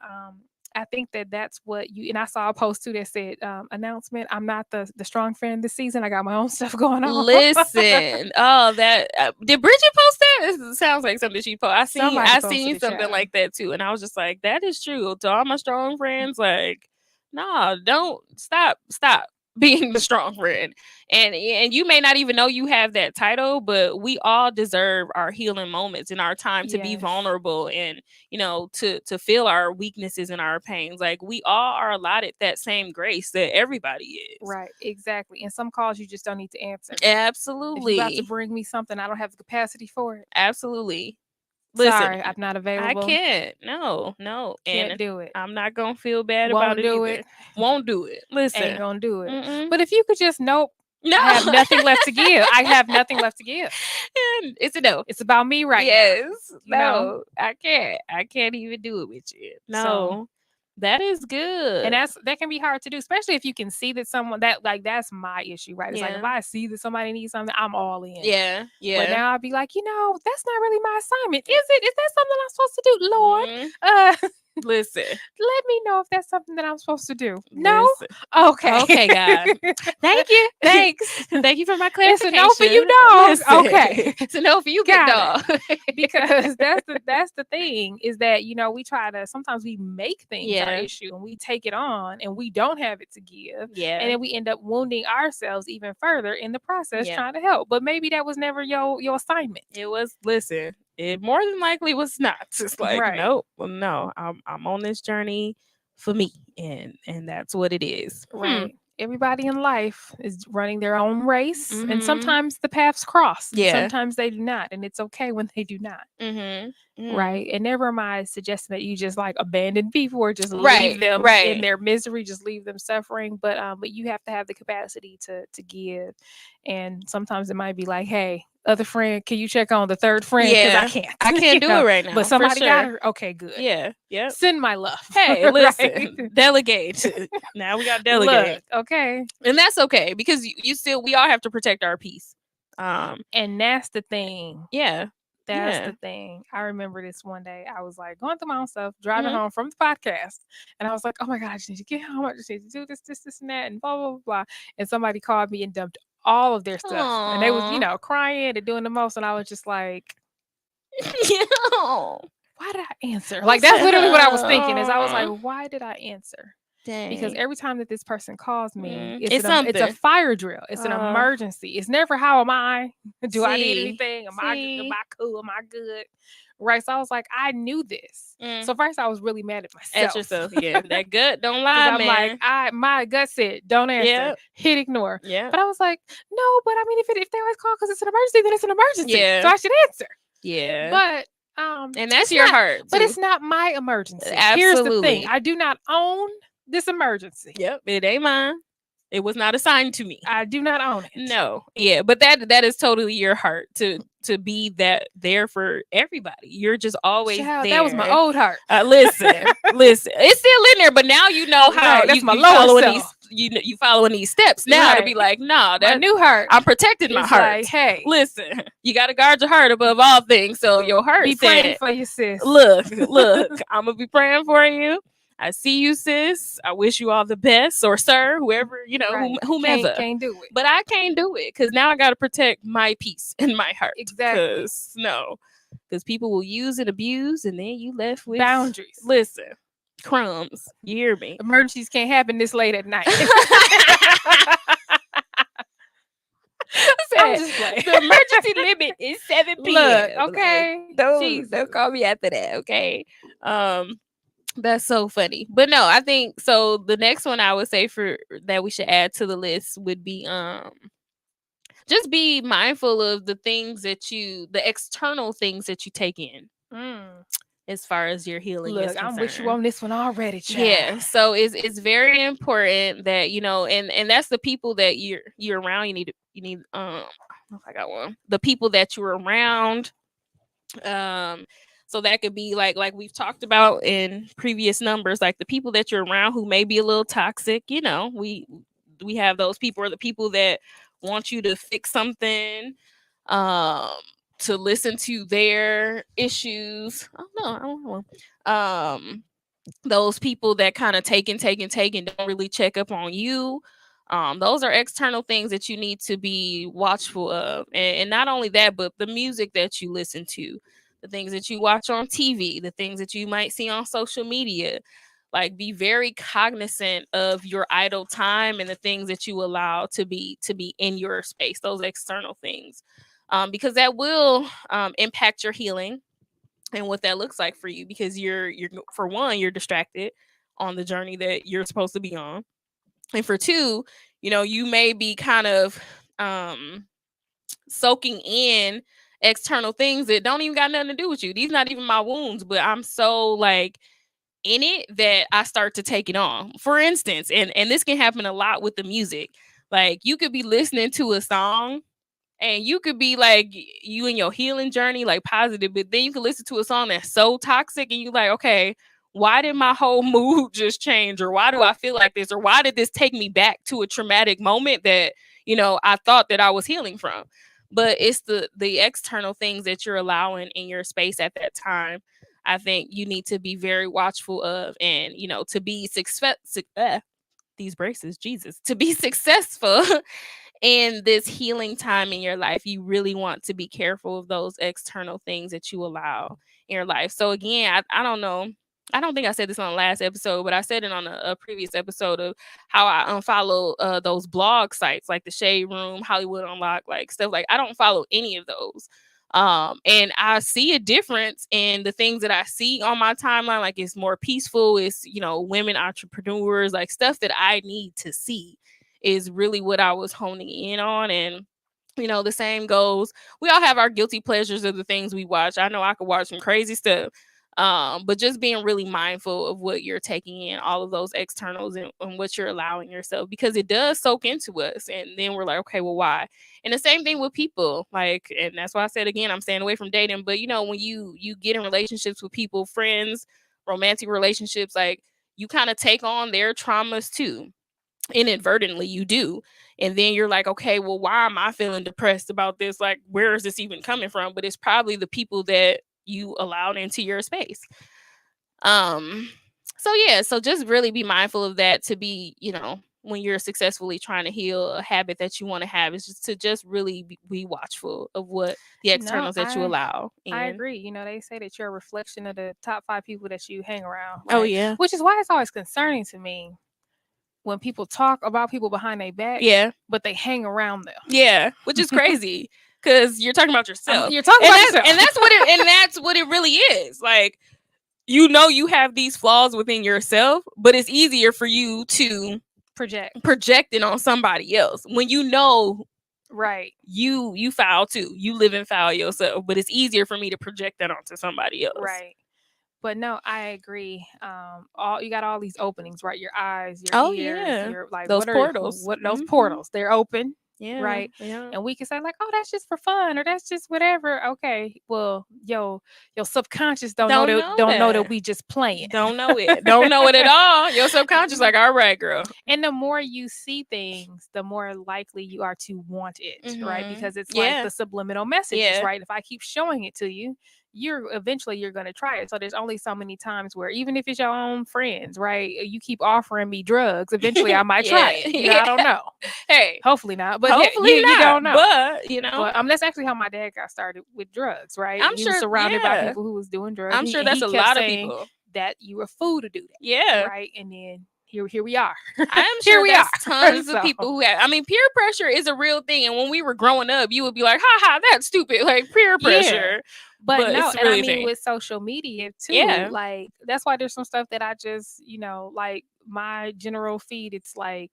I think that's what and I saw a post too that said, announcement, I'm not the strong friend this season. I got my own stuff going on. Listen, oh, that did Bridget post that? It sounds like something she posted. Somebody I posted seen it, something child. like that too, and I was just like, that is true. To all my strong friends, like, nah, don't stop being the strong friend. And you may not even know you have that title, but we all deserve our healing moments and our time to be Yes. vulnerable and to feel our weaknesses and our pains. Like we all are allotted that same grace that everybody is. Right, exactly. And some calls you just don't need to answer. Absolutely. If you about to bring me something, I don't have the capacity for it. Absolutely. Listen, Sorry, I'm not available. I can't. No. Can't And do it. I'm not gonna feel bad Won't about it do either. it. Won't do it. Listen. Ain't gonna do it. Mm-mm. But if you could just nope. No. I have nothing left to give. I have nothing left to give. And it's a no. It's about me right Yes. now. No. I can't. I can't even do it with you. No. So, that is good. and that can be hard to do, especially if you can see that someone that's my issue, right? It's like if I see that somebody needs something, I'm all in. Yeah. Yeah. But now I'll be like, that's not really my assignment. Is it? Is that something I'm supposed to do? Lord, listen. Let me know if that's something that I'm supposed to do. No? Listen. Okay. Okay, God. Thank you. Thanks. Thank you for my It's clarification. a no for you, dog. Listen. Okay. It's a no for you, good dog. Because that's the thing is that we try to sometimes we make things our issue and we take it on and we don't have it to give. Yeah. And then we end up wounding ourselves even further in the process trying to help. But maybe that was never your assignment. It was. Listen. It more than likely was not. It's like nope. Well, no. I'm on this journey for me, and that's what it is. Right. Everybody in life is running their own race, and Mhm. sometimes the paths cross. Yeah. Sometimes they do not, and it's okay when they do not. Right. And never mind suggesting that you just like abandon people or just leave them in their misery, just leave them suffering. But you have to have the capacity to give. And sometimes it might be like, hey, other friend, can you check on the third friend? Because I can't. I can't do it right now. But somebody for got sure. her. Okay, good. Yeah. Yep. Send my love. Hey, listen. Right? Delegate. Now we got to delegate. Look, okay. And that's okay because we all have to protect our peace. And that's the thing. Yeah. That's the thing. I remember this one day. I was like going through my own stuff, driving home from the podcast. And I was like, oh my God, I just need to get home. I just need to do this, and that, and blah, blah, blah. And somebody called me and dumped all of their stuff. Aww. And they was, crying and doing the most. And I was just like, why did I answer? Like, that's literally what I was thinking is I was like, why did I answer? Dang. Because every time that this person calls me, it's it's a fire drill. It's an emergency. It's never how am I? Do I need anything? Am I cool? Am I good? Right. So I was like, I knew this. So first I was really mad at myself. At yourself, yeah. That gut don't lie, I'm man. like, my gut said, don't answer. Hit ignore. Yeah. But I was like, no, but I mean, if they always call because it's an emergency, then it's an emergency. Yeah. So I should answer. Yeah. But and that's your heart. But it's not my emergency. Absolutely. Here's the thing. I do not own this emergency. Yep. It ain't mine. It was not assigned to me. I do not own it. No. Yeah. But that is totally your heart to be that there for everybody. You're just always there. That was my old heart. Listen. It's still in there, but now you know how that's my you lower following self. you following these steps now to be like, no, that new heart. I'm protecting my It's heart. like, hey, listen, you got to guard your heart above all things. So your heart be said, praying for you, sis. Look, I'm gonna be praying for you. I see you, sis. I wish you all the best, or sir, whoever, whomever. Can't do it. But I can't do it because now I got to protect my peace and my heart. Exactly. Because people will use and abuse, and then you left with boundaries. Listen, Crumbs. You hear me? Emergencies can't happen this late at night. I'm just playing. The emergency limit is 7 p.m. Look, okay. Like, don't Jesus. call me after that, okay? That's so funny. But no, I think so. The next one I would say for that we should add to the list would be just be mindful of the external things that you take in. As far as your healing is Look, I'm concerned. with you on this one already, child. Yeah, so it's very important that and that's the people that you're around. You need I got one. The people that you're around. So that could be like we've talked about in previous numbers, like the people that you're around who may be a little toxic. We have those people, or the people that want you to fix something. To listen to their issues. Oh no, I don't know. Those people that kind of take and don't really check up on you. Those are external things that you need to be watchful of. And not only that, but the music that you listen to, the things that you watch on TV, the things that you might see on social media. Like, be very cognizant of your idle time and the things that you allow to be in your space, those external things. Because that will impact your healing and what that looks like for you, because you're for one, you're distracted on the journey that you're supposed to be on, and for two, you may be kind of soaking in external things that don't even got nothing to do with you. These not even my wounds, but I'm so like in it that I start to take it on. For instance, and this can happen a lot with the music. Like, you could be listening to a song and you could be like, you in your healing journey, like positive, but then you can listen to a song that's so toxic and you like, okay, why did my whole mood just change? Or why do I feel like this? Or why did this take me back to a traumatic moment that, I thought that I was healing from? But it's the external things that you're allowing in your space at that time. I think you need to be very watchful of, and, to be these braces, Jesus, to be successful in this healing time in your life, you really want to be careful of those external things that you allow in your life. So again, I don't know. I don't think I said this on the last episode, but I said it on a previous episode of how I unfollow those blog sites like the Shade Room, Hollywood Unlocked, like stuff like I don't follow any of those. And I see a difference in the things that I see on my timeline. Like, it's more peaceful. It's, women entrepreneurs, like stuff that I need to see is really what I was honing in on. And, the same goes. We all have our guilty pleasures of the things we watch. I know I could watch some crazy stuff. But just being really mindful of what you're taking in, all of those externals, and what you're allowing yourself, because it does soak into us. And then we're like, okay, well, why? And the same thing with people, like, and that's why I said, again, I'm staying away from dating. But, when you get in relationships with people, friends, romantic relationships, like, you kind of take on their traumas too. Inadvertently you do. And then you're like, okay, well, why am I feeling depressed about this? Like, where is this even coming from? But it's probably the people that you allowed into your space. So just really be mindful of that, to be, when you're successfully trying to heal a habit that you want to have, is just to just really be watchful of what the externals that you allow. I agree. They say that you're a reflection of the top 5 people that you hang around. Oh, right? yeah. Which is why it's always concerning to me when people talk about people behind their back, but they hang around them. Yeah, which is crazy, because you're talking about yourself. You're talking about yourself. And that's what it really is. Like, you have these flaws within yourself, but it's easier for you to project it on somebody else when right, you foul too. You live and foul yourself, but it's easier for me to project that onto somebody else. Right. But no, I agree. You got all these openings, right? Your eyes, your ears, your like those portals. Those portals, they're open. Yeah. Right. Yeah. And we can say like, oh, that's just for fun, or that's just whatever. Okay. Well, your subconscious don't know that we just playing. Don't know it. Don't know it at all. Your subconscious like, all right, girl. And the more you see things, the more likely you are to want it, right? Because it's like the subliminal messages, right? If I keep showing it to you, you're going to try it. So there's only so many times where, even if it's your own friends, right, you keep offering me drugs, eventually I might try it. I don't know. Hey, hopefully not, but hopefully not. You don't know. But that's actually how my dad got started with drugs, right? I'm he sure was surrounded by people who was doing drugs. I'm sure that's a lot of people. that you were a fool to do that. Yeah. Right. And then here we are. I am Here sure we there's are. tons of So, people who have, I mean, peer pressure is a real thing. And when we were growing up, you would be like, ha ha, that's stupid. Like peer yeah. pressure. But no, it's and really I a mean thing. with social media too, Yeah. like that's why there's some stuff that I just, like my general feed, it's like,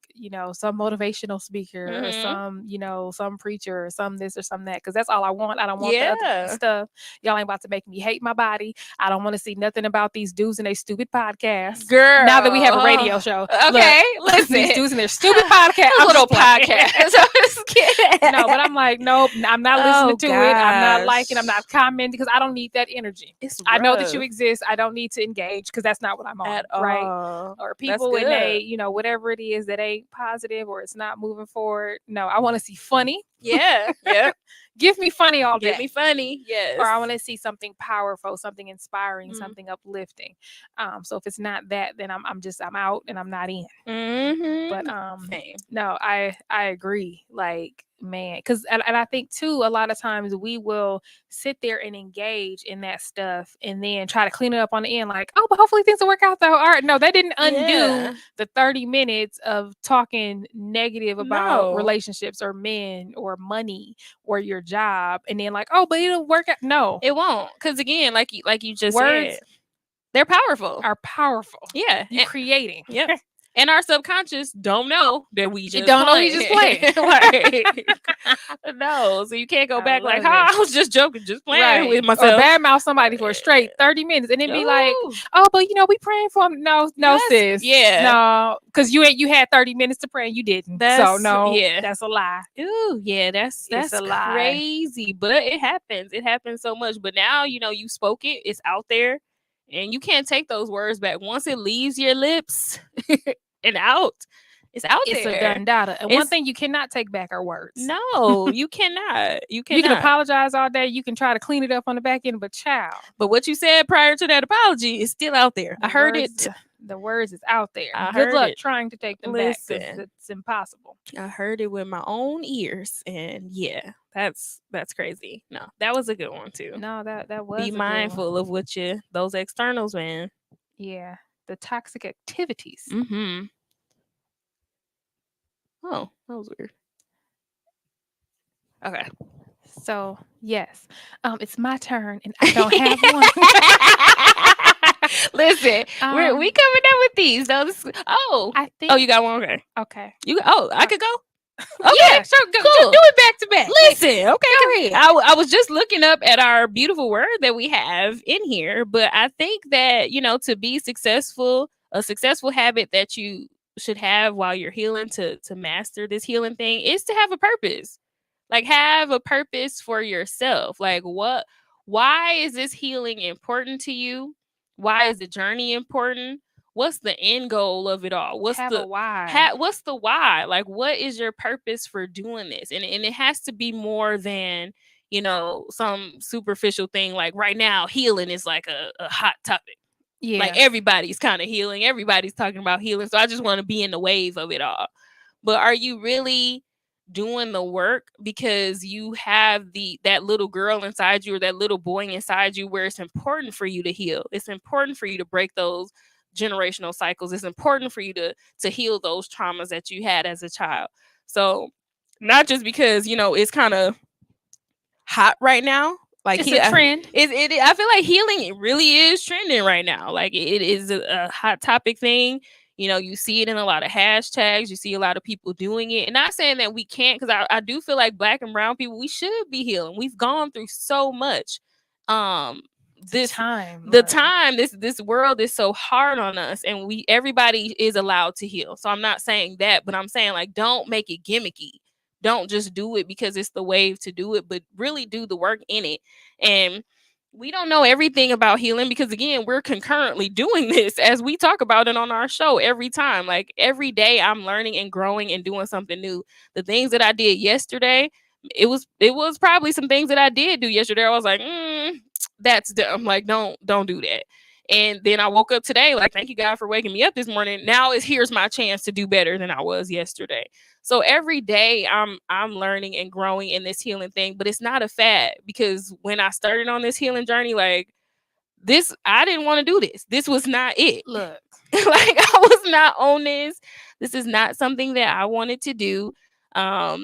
some motivational speaker or some, some preacher or some this or some that, because that's all I want. I don't want the other Yeah. stuff. Y'all ain't about to make me hate my body. I don't want to see nothing about these dudes and their stupid podcasts. Girl. Now that we have a radio show. Okay, Look, listen. these dudes and their stupid podcasts. Those little podcasts. I'm just kidding. No, but I'm like, nope, I'm not listening to it. I'm not gosh. liking, I'm not commenting because I don't need that energy. It's I know that you rough. exist. I don't need to engage because that's not what I'm on. At right? all. Or That's people when they, good. whatever it is that ain't positive or it's not moving forward. No, I want to see funny. Yeah. Yep. Give me funny all day. Get me funny. Yes. Or I want to see something powerful, something inspiring, Mhm. something uplifting. So if it's not that, then I'm out and I'm not in. Mm-hmm. But Same. no, I agree. Like, man, because and I think too, a lot of times we will sit there and engage in that stuff and then try to clean it up on the end, like, oh, but hopefully things will work out though. All right, no, that didn't undo Yeah. the 30 minutes of talking negative about No. relationships or men or money or your job, and then like, oh, but it'll work out. No, It won't. Because again, like you just words said, they're powerful. are powerful. Yeah. You creating. Yep. And our subconscious don't know that we just don't know we just playing. Like, no, so you can't go back like, love "Ha, it. I was just joking, just playing Right. with Or myself." badmouth somebody for a straight 30 minutes and then be like, Ooh. oh, but we praying for him. No, Yes. sis. Yeah. No, because you had 30 minutes to pray and you didn't. So no, yeah. that's a lie. Ooh, yeah, that's It's a lie. crazy. But it happens. It happens so much. But now, you spoke it, it's out there, and you can't take those words back. Once it leaves your lips and out, it's out It's there. a done data. And one It's- thing you cannot take back are words. No, you cannot. You cannot. You can apologize all day. You can try to clean it up on the back end, but child. But what you said prior to that apology is still out there. I heard words, it. The words is out there. I Good heard luck it. trying to take them back Listen. because it's impossible. I heard it with my own ears, and yeah, that's crazy. No, that was a good one too. No, that was Be a good mindful one. of what those externals, man. Yeah, the toxic activities. Mm-hmm. Oh, that was weird. Okay. So yes, it's my turn, and I don't have one. Listen, we coming up with these. So I think. oh, you got one. Okay. Okay. I could go. Okay. Yeah, sure. Go, cool. do it back to back. Listen, okay, go ahead. I was just looking up at our beautiful word that we have in here, but I think that to be successful, a successful habit that you should have while you're healing to master this healing thing is to have a purpose. Like have a purpose for yourself. Like why is this healing important to you? Why is the journey important? What's the end goal of it all? What's Have the a why? what's the why? Like what is your purpose for doing this? And it has to be more than, some superficial thing. Like right now, healing is like a hot topic. Yeah. Like everybody's kind of healing. Everybody's talking about healing. So I just want to be in the wave of it all. But are you really doing the work because you have that little girl inside you or that little boy inside you where it's important for you to heal? It's important for you to break those generational cycles. It's important for you to heal those traumas that you had as a child. So not just because it's kind of hot right now. Like it's a trend. I feel like healing really is trending right now. Like it is a hot topic thing. You see it in a lot of hashtags. You see a lot of people doing it. And not saying that we can't, because I do feel like Black and brown people, we should be healing. We've gone through so much. This world is so hard on us, and everybody is allowed to heal. So I'm not saying that, but I'm saying like don't make it gimmicky. Don't just do it because it's the wave to do it, but really do the work in it. And we don't know everything about healing because, again, we're concurrently doing this as we talk about it on our show every time. Like every day I'm learning and growing and doing something new. The things that I did yesterday, it was probably some things that I did do yesterday. I was like, that's dumb. Like, don't do that. And then I woke up today, like, thank you God for waking me up this morning. Now here's my chance to do better than I was yesterday. So every day I'm learning and growing in this healing thing, but it's not a fad, because when I started on this healing journey, like I didn't want to do this. This was not it. Look. Like, I was not on this. This is not something that I wanted to do. I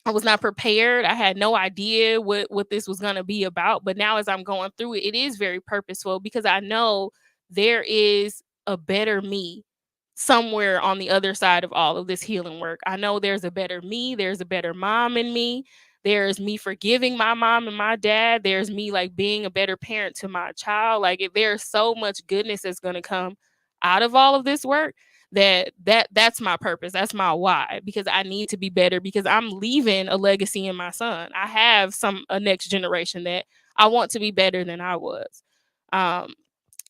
was not prepared. I had no idea what this was going to be about. But now, as I'm going through it, it is very purposeful because I know there is a better me somewhere on the other side of all of this healing work. I know there's a better me. There's a better mom in me. There's me forgiving my mom and my dad. There's me like being a better parent to my child. Like, there's so much goodness that's going to come out of all of this work that's my purpose. That's my why, because I need to be better, because I'm leaving a legacy in my son. I have a next generation that I want to be better than I was.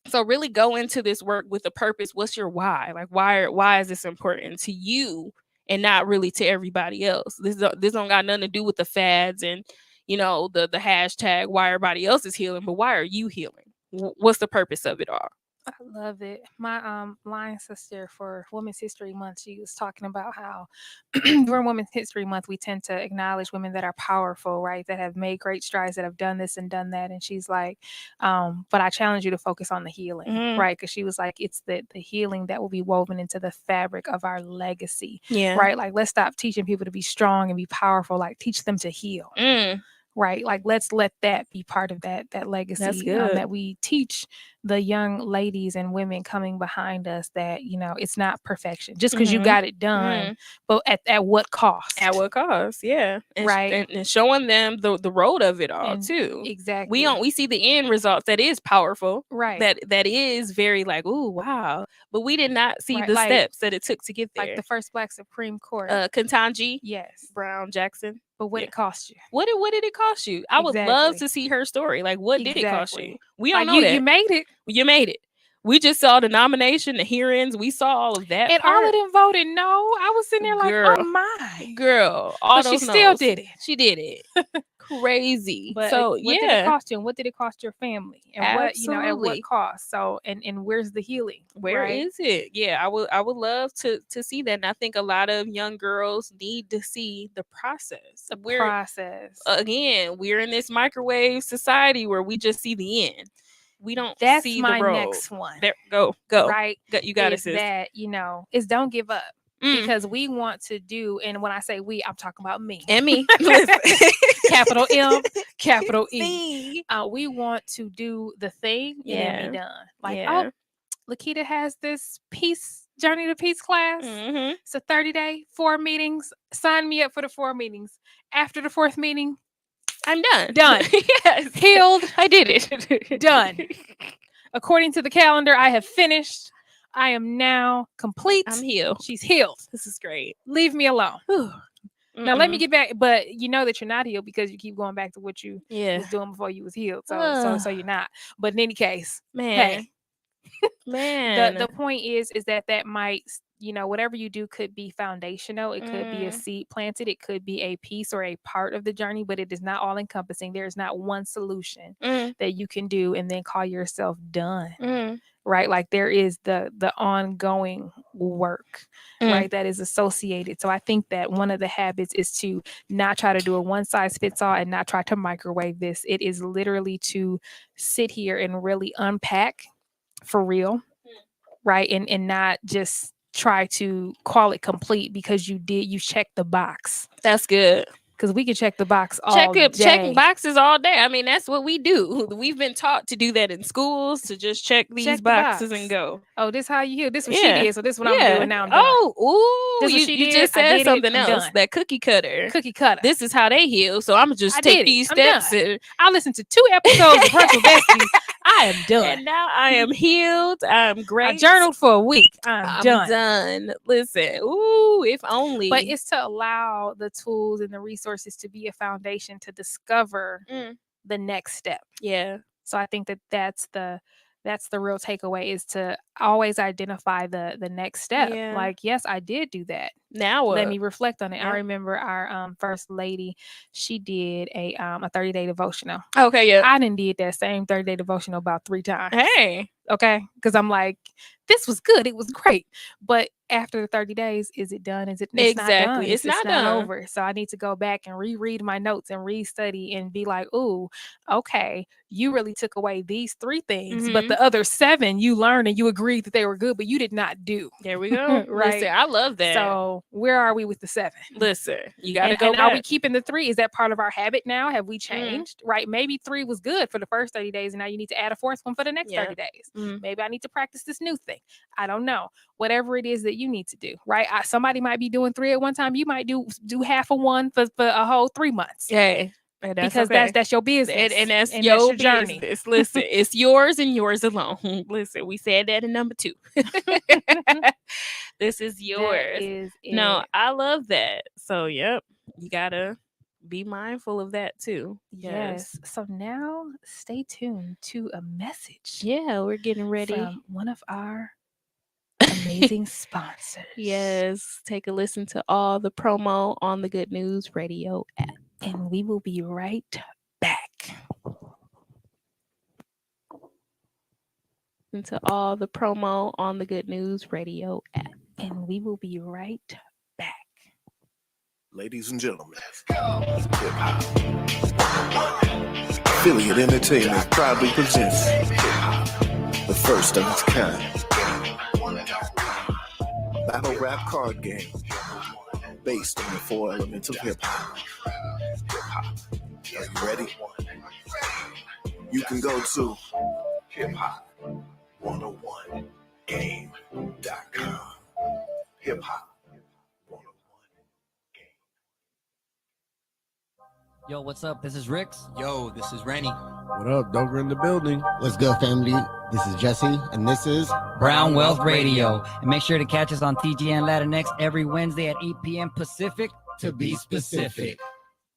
So really go into this work with a purpose. What's your why? Like, why is this important to you and not really to everybody else? This don't got nothing to do with the fads and, you know, the hashtag why everybody else is healing, but why are you healing? What's the purpose of it all? I love it. My line sister for Women's History Month, she was talking about how during Women's History Month we tend to acknowledge women that are powerful, right? That have made great strides, that have done this and done that. And she's like, but I challenge you to focus on the healing, right? Because she was like, it's the healing that will be woven into the fabric of our legacy, right? Like, let's stop teaching people to be strong and be powerful. Like, teach them to heal. Right, like let's let that be part of that legacy, that we teach the young ladies and women coming behind us, that, you know, it's not perfection just because you got it done, but at what cost? At what cost? Yeah, right, and showing them the road of it all too. Exactly. We see the end results that is powerful, right? That is very like, ooh, wow. But we did not see the steps that it took to get there. Like the first Black Supreme Court, Ketanji, yes, Brown Jackson. But what it cost you? What did it cost you? I would love to see her story. Like, what did it cost you? We don't know that. You made it. You made it. We just saw the nomination, the hearings. We saw all of that. And all of them voted no. I was sitting there like, oh my. Girl. But she still did it. She did it. Crazy. But so, what did it cost you? And what did it cost your family? And Absolutely. what, at what cost? So, and where's the healing? Where is it? Yeah, I would love to see that. And I think a lot of young girls need to see the process. Again, we're in this microwave society where we just see the end. We don't see the road. That's my next one. There, go. Right. You got it, sis. That, you know, is don't give up. Because we want to do, and when I say we, I'm talking about me. And me. Capital M, capital E. We want to do the thing and then be done. Like, oh, Lakita has this Journey to Peace class. It's a 30-day, 4 meetings. Sign me up for the 4 meetings. After the 4th meeting, I'm done. Yes. Healed. I did it. Done. According to the calendar, I have finished. I am now complete. I'm healed. She's healed. This is great. Leave me alone. Now let me get back, but you know that you're not healed because you keep going back to what you was doing before you was healed. So you're not. But in any case, man, the point is that might, you know, whatever you do could be foundational. It could be a seed planted. It could be a piece or a part of the journey, but it is not all encompassing. There is not one solution that you can do and then call yourself done. Right? Like there is the ongoing work, right? That is associated. So I think that one of the habits is to not try to do a one size fits all and not try to microwave this. It is literally to sit here and really unpack for real, right? And not just try to call it complete because you checked the box. That's good. Because we can check the box all day. Check boxes all day. I mean, that's what we do. We've been taught to do that in schools, to just check these boxes and go. Oh, this how you heal. This what she did. So this what I'm doing now. I'm done. Oh, ooh, you just said something else. That cookie cutter. This is how they heal. So I'm just take these steps. I listened to 2 episodes of Brunch with Besties. I am done. And now I am healed. I'm great. I journaled for a week. I'm done. Listen, ooh, if only. But it's to allow the tools and the resources to be a foundation to discover the next step. Yeah. So I think that's the real takeaway, is to always identify the next step. Yeah. Like, yes, I did do that. Now what? Let me reflect on it. Yeah. I remember our first lady, she did a 30-day devotional. Okay, yeah. I done did that same 30-day devotional about 3 times. Hey. Okay. Because I'm like, this was good. It was great. But after the 30 days, is it done? It's exactly. not done. It's not done. Over. So I need to go back and reread my notes and restudy and be like, ooh, okay, you really took away these 3 things, but Mhm. the other 7 you learned and you agreed that they were good, but you did not do. There we go. Right? Listen, I love that. So where are we with the 7? Listen, you got to And, go and are we back. keeping the 3? Is that part of our habit now? Have we changed? Right? Maybe 3 was good for the first 30 days, and now you need to add a 4th one for the next 30 days. Mhm. Maybe I need to practice this new thing. I don't know. Whatever it is that you need to do, right? Somebody might be doing 3 at one time. You might do half of one for a whole 3 months. Hey, and that's Because okay. that's your business. And that's and your journey. business. Listen, it's yours and yours alone. Listen, we said that in number 2. This is yours. That is No, it. I love that. So, yep, you gotta be mindful of that too. Yes. So now stay tuned to a message. Yeah, we're getting ready. From one of our amazing sponsors. Yes, take a listen to all the promo on the Good News Radio app. And we will be right back. Into all the promo on the Good News Radio app. And we will be right back. Ladies and gentlemen, hip hop. Affiliate Entertainment proudly presents hip hop, the first of its kind. Battle rap card game based on the 4 elements of hip hop. Are you ready? You can go to hiphop101game.com. Hip hop. Yo, what's up? This is Rix. Yo, this is Rennie. What up, Dover in the building? What's good, family? This is Jesse, and this is Brown Wealth Radio. And make sure to catch us on TGN Latinx every Wednesday at 8 p.m. Pacific, to be specific.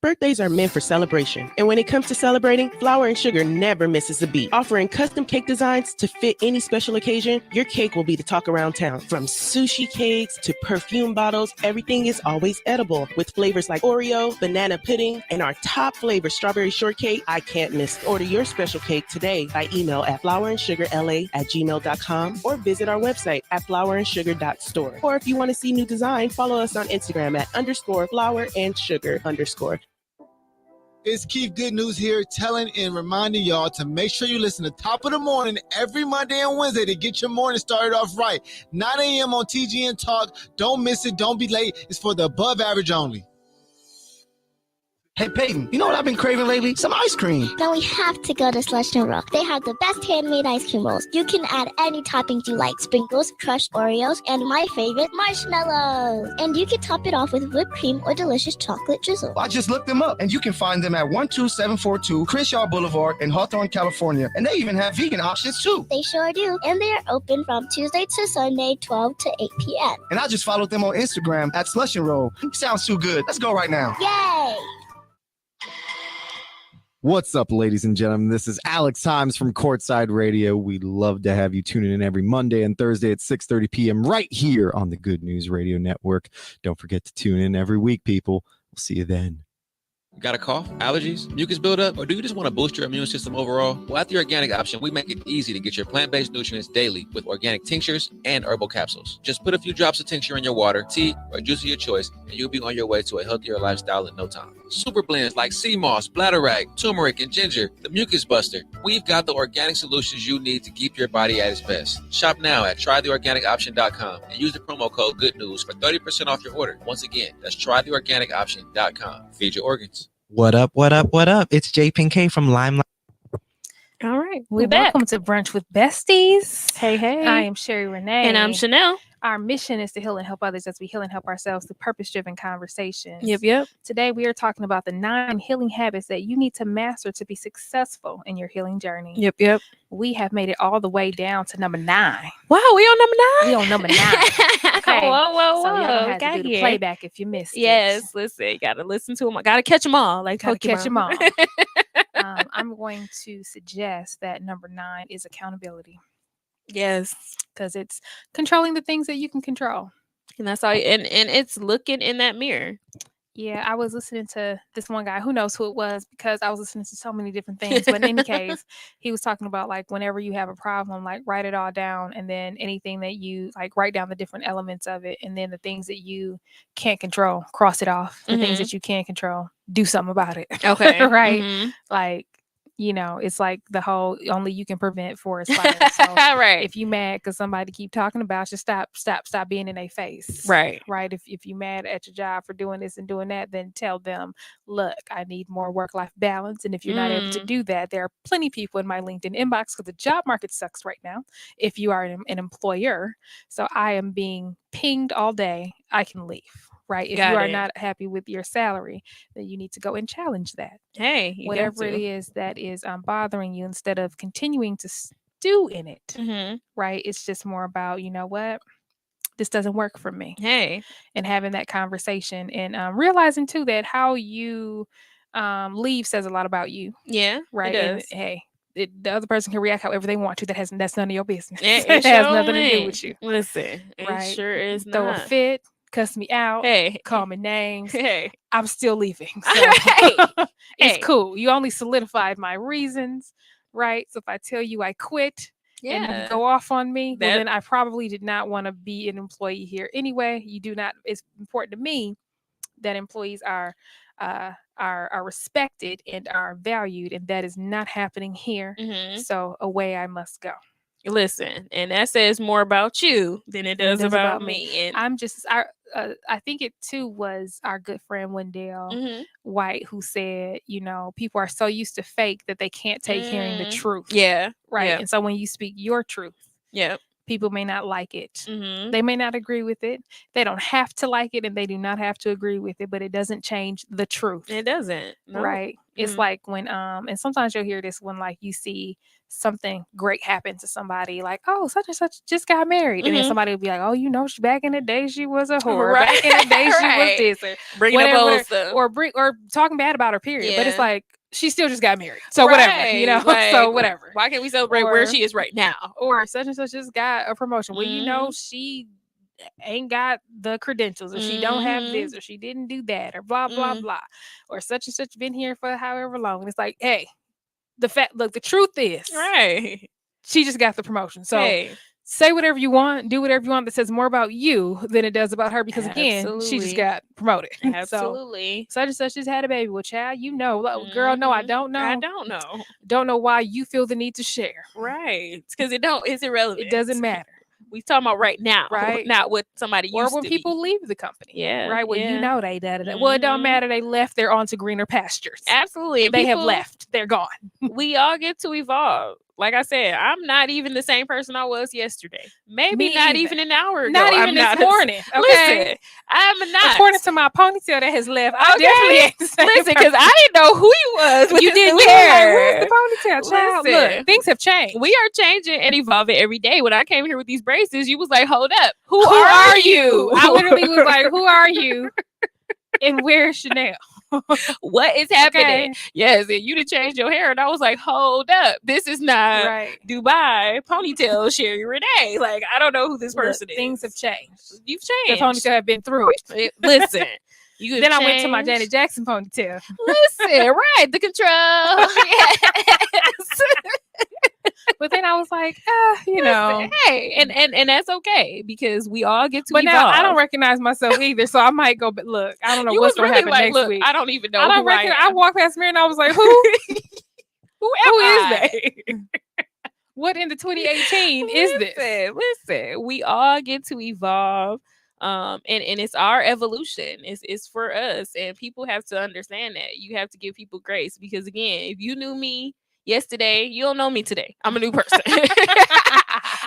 Birthdays are meant for celebration, and when it comes to celebrating, Flour and Sugar never misses a beat. Offering custom cake designs to fit any special occasion, your cake will be the talk around town. From sushi cakes to perfume bottles, everything is always edible with flavors like Oreo, banana pudding, and our top flavor, strawberry shortcake. I can't miss. Order your special cake today by email at flourandsugarla@gmail.com or visit our website at flourandsugar.store. Or if you want to see new design, follow us on Instagram at _flour_and_sugar_. It's Keith Good News here, telling and reminding y'all to make sure you listen to Top of the Morning every Monday and Wednesday to get your morning started off right. 9 a.m. on TGN Talk. Don't miss it. Don't be late. It's for the above average only. Hey, Peyton, you know what I've been craving lately? Some ice cream. Then we have to go to Slush and Roll. They have the best handmade ice cream rolls. You can add any toppings you like. Sprinkles, crushed Oreos, and my favorite, marshmallows. And you can top it off with whipped cream or delicious chocolate drizzle. I just looked them up, and you can find them at 12742 Crenshaw Boulevard in Hawthorne, California. And they even have vegan options, too. They sure do. And they are open from Tuesday to Sunday, 12 to 8 p.m. And I just followed them on Instagram at Slush and Roll. Sounds too good. Let's go right now. Yay! What's up, ladies and gentlemen? This is Alex Himes from Courtside Radio. We'd love to have you tuning in every Monday and Thursday at 6:30 p.m. right here on the Good News Radio Network. Don't forget to tune in every week, people. We'll see you then. Got a cough, allergies, mucus buildup, or do you just want to boost your immune system overall? Well, at the Organic Option, we make it easy to get your plant-based nutrients daily with organic tinctures and herbal capsules. Just put a few drops of tincture in your water, tea, or juice of your choice, and you'll be on your way to a healthier lifestyle in no time. Super blends like sea moss, bladderwrack, turmeric, and ginger, the mucus buster. We've got the organic solutions you need to keep your body at its best. Shop now at trytheorganicoption.com and use the promo code GOODNEWS for 30% off your order. Once again, that's trytheorganicoption.com. Feed your organs. What up, what up, what up? It's J Pinkay from Limelight. All right, we're back. Welcome to Brunch with Besties. Hey, hey. I am Sherry Renee. And I'm Chanel. Our mission is to heal and help others as we heal and help ourselves through purpose-driven conversations. Yep. Today, we are talking about the 9 healing habits that you need to master to be successful in your healing journey. Yep. We have made it all the way down to number 9. Wow, we on number 9? We on number 9. Okay. Whoa. So y'all gonna have to do the playback if you missed it. Yes, listen, you got to listen to them. I got to catch them all. Like Gotta catch them Pokemon. all. I'm going to suggest that number 9 is accountability. Yes, because it's controlling the things that you can control, and that's all. And it's looking in that mirror. Yeah, I was listening to this one guy. Who knows who it was, because I was listening to so many different things. But in any case, he was talking about, like, whenever you have a problem, like, write it all down, and then anything that you like, write down the different elements of it, and then the things that you can't control, cross it off. The things that you can control, do something about it. Okay, right? Like, It's like the whole only you can prevent forest fires. So Right. if you mad because somebody keep talking about you, stop being in their face. Right. Right. If you mad at your job for doing this and doing that, then tell them, look, I need more work-life balance. And if you're not able to do that, there are plenty of people in my LinkedIn inbox because the job market sucks right now. If you are an employer, so I am being pinged all day, I can leave. Right. If you Got are it. not happy with your salary, then you need to go and challenge that. Hey, you got Whatever it to. is that is bothering you, instead of continuing to stew in it. Mm-hmm. Right. It's just more about, you know what? This doesn't work for me. Hey. And having that conversation and realizing too that how you leave says a lot about you. Yeah, Right. it And does. hey, the other person can react however they want to. That's none of your business. It It has sure nothing to do ain't. with you. Listen, it Right. sure is Throw a not. fit, cuss me out, Hey. call me names. Hey. I'm still leaving. So Hey. it's Hey. cool. You only solidified my reasons, right? So if I tell you I quit and you Yeah. go off on me, well, That- then I probably did not want to be an employee here anyway. You do not. It's important to me that employees are respected and are valued, and that is not happening here. Mhm. So away I must go. Listen, and that says more about you than it does about me. And I'm just I think it too was our good friend Wendell Mhm. White who said, people are so used to fake that they can't take hearing the truth. Yeah. Right. Yeah. And so when you speak your truth, Yep. people may not like it. Mhm. They may not agree with it. They don't have to like it and they do not have to agree with it, but it doesn't change the truth. It doesn't. No. Right. It's Mhm. like when and sometimes you'll hear this when like you see something great happen to somebody, like, oh, such and such just got married. And then Mhm. somebody will be like, oh, back in the day she was a whore. Right. Back in the day she was Right. this or Bringing up whatever, old whatever, stuff. or talking bad about her, period. But it's Yeah. like she still just got married. So whatever, Right. so Like, whatever. Why can't we celebrate where Or- she is right now? Or such and such just got a promotion. Well, Mhm. she ain't got the credentials, or she don't have Mhm. this, or she didn't do that, or blah blah Mm. blah, or such and such been here for however long. And it's like, hey, the truth is, Right. she just got the promotion. So Hey. say whatever you want, do whatever you want that says more about you than it does about her, because again, she just Absolutely. got promoted. So Absolutely. such and such just had a baby. Well, child, girl, no, I Mhm. don't know. I don't know. Don't know why you feel the need to share. Right. Because it's irrelevant. It doesn't matter. We talking about right now, Right. not what somebody Or used when to people be. leave the company. Yeah. Right. Well, yeah. they da-da-da. Well, it don't Mhm. matter. They left. They're on to greener pastures. Absolutely. And They have people- left. They're gone. We all get to evolve. Like I said, I'm not even the same person I was yesterday. Maybe Me not either. even an hour ago. Not even I'm this not morning. Okay. Listen, I'm not. According to my ponytail that has left, I Okay. definitely ain't the same Listen, because person. I didn't know who you was. With You this did. new You were like, hair. where's the ponytail, child? Listen. Look, things have changed. We are changing and evolving every day. When I came here with these braces, you was like, hold up. Who Who are you? I literally was like, who are you? And where's Chanel? What is happening? Okay. Yes, and you done changed your hair. And I was like, hold up. This is not Right. Dubai ponytail Sherry Renee. Like, I don't know who this Look, person is. things have changed. You've The changed. ponytail have been through it. Listen. You have Then I went to my changed. Janet Jackson ponytail. Listen, right. The control. Yes. But then I was like, Hey, and that's okay because we all get to But evolve. now I don't recognize myself either, so I might go. But look, I don't know You what's was gonna really happen like, next look, week. I don't even know I don't who I recognize. am. I walked past the mirror and I was like, who? Who Who is am that? I? What in the 2018 is this? Listen, we all get to evolve. And it's our evolution. It's for us. And people have to understand that. You have to give people grace. Because again, if you knew me yesterday, you don't know me today. I'm a new person.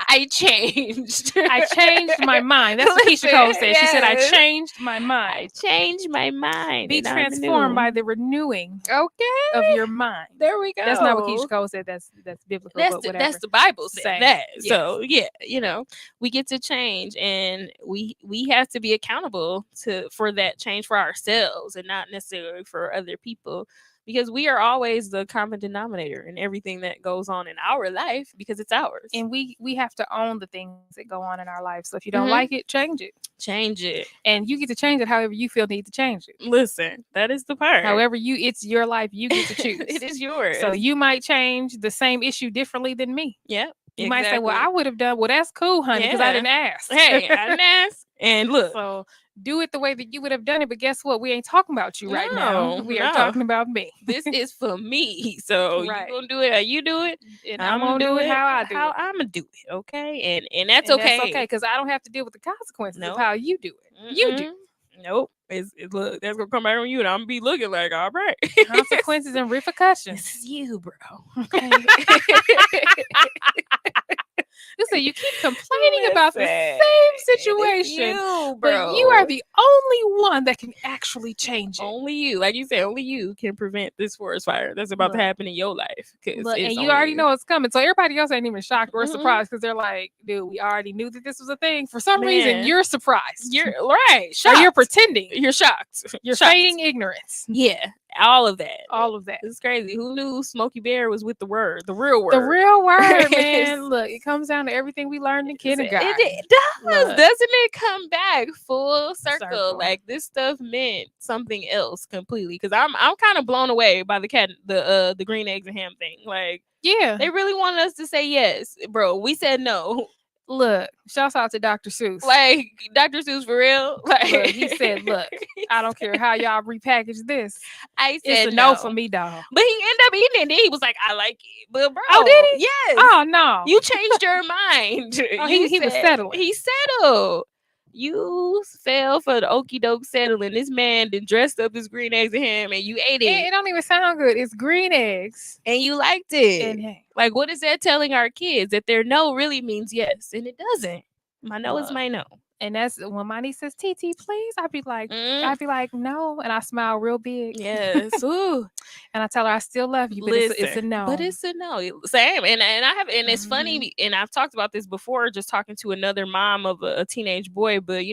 I changed. I changed my mind. That's what Keisha Cole said. She said, I Yes. changed my mind. I changed my mind. Be and I'm transformed new. by the renewing Okay. of your mind. There we go. That's not what Keisha Cole said. That's biblical, but whatever. That's the Bible said Same. that. Yes. So yeah, we get to change, and we have to be accountable for that change for ourselves, and not necessarily for other people, because we are always the common denominator in everything that goes on in our life because it's ours. And we have to own the things that go on in our life. So if you don't Mhm. like it, change it. Change it. And you get to change it however you feel need to change it. Listen, that is the part. However it's your life, you get to choose. It is yours. So you might change the same issue differently than me. Yep. You might say, well, I would have done, well, that's cool, honey, because I Yeah. didn't ask. Hey, I didn't ask. And look. So do it the way that you would have done it. But guess what? We ain't talking about you right now. We are No. talking about me. This is for me. So Right. you gonna do it how you do it, And I'm gonna do it how I do it. I'm gonna do it. Okay, and that's And okay. that's okay because I don't have to deal with the consequences of Nope. how you do it. You do. Nope. It's look, that's gonna come back on you, and I'm gonna be looking like, all right. Consequences and repercussions. This is you, bro. Okay. You say you keep complaining about the same situation, you, but you are the only one that can actually change it. Only you, like you said, only you can prevent this forest fire that's about to Look. happen in your life. Look, and you already know it's coming, so everybody else ain't even shocked or surprised because they're like, "Dude, we already knew that this was a thing." For some reason, Man. you're surprised. You're right. Or Shocked. you're pretending. You're shocked. You're Shocked. feigning ignorance. Yeah, all of that. All of that. It's crazy. Who knew Smokey Bear was with the word, the real word? The real word, man. Look, it comes down to everything we learned in kindergarten. It does, Look. doesn't it? Come back full circle. Circle. Like this stuff meant something else completely. Because I'm kind of blown away by the green eggs and ham thing. Like, Yeah. they really wanted us to say yes, bro. We said no. Look, shouts out to Dr. Seuss. Like Dr. Seuss for real. Like Look, he said, "Look, I don't care how y'all repackage this. I It's said a no for me, dog." But he ended up eating it. And then he was like, "I like it." But bro, Oh, did he? Yes. Oh no. You changed your mind. Oh, You he was said- settling. He settled. You fell for the okie doke settling. This man then dressed up as green eggs and ham, and you ate it, It don't even sound good. It's green eggs and you liked it. and ham. Like, what is that telling our kids? That their no really means yes, and it doesn't. My no is Look. my no. And that's when my niece says, "TT, please," I'd be like, "No," and I smile real big. Yes. Ooh. And I tell her I still love you, but it's a no. But it's a no. Same. And it's funny, and I've talked about this before, just talking to another mom of a teenage boy, but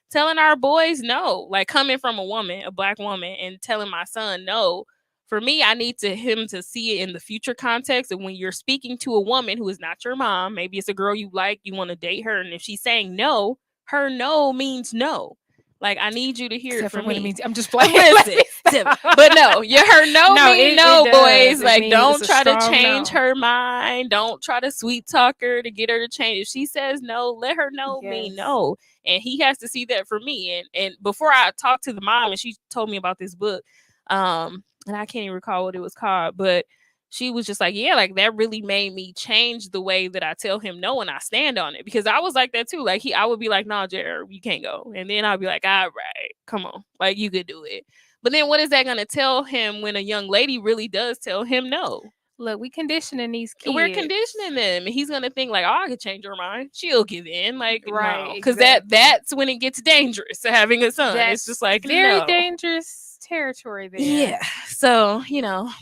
telling our boys no, like coming from a woman, a black woman, and telling my son no. For me, I need him to see it in the future context of when you're speaking to a woman who is not your mom. Maybe it's a girl you like, you want to date her, and if she's saying no, her no means no. Like, I need you to hear Except it for from when me. it means I'm just playing. Listen, but no, her no mean no, it boys. does. It Like, means don't it's a try to strong change no. her mind. Don't try to sweet talk her to get her to change. If she says no, let her know mean Yes. no. And he has to see that from me. And before I talked to the mom, and she told me about this book, and I can't even recall what it was called, but she was just like, yeah, like that really made me change the way that I tell him no and I stand on it. Because I was like that too. Like I would be like, "No, Jared, you can't go." And then I'd be like, "All right, come on. Like, you could do it." But then what is that going to tell him when a young lady really does tell him no? Look, we conditioning these kids. We're conditioning them. And he's going to think like, "Oh, I could change her mind. She'll give in." Like, Right, because exactly. that's when it gets dangerous having a son. It's just like, very no. dangerous territory there. Yeah. So,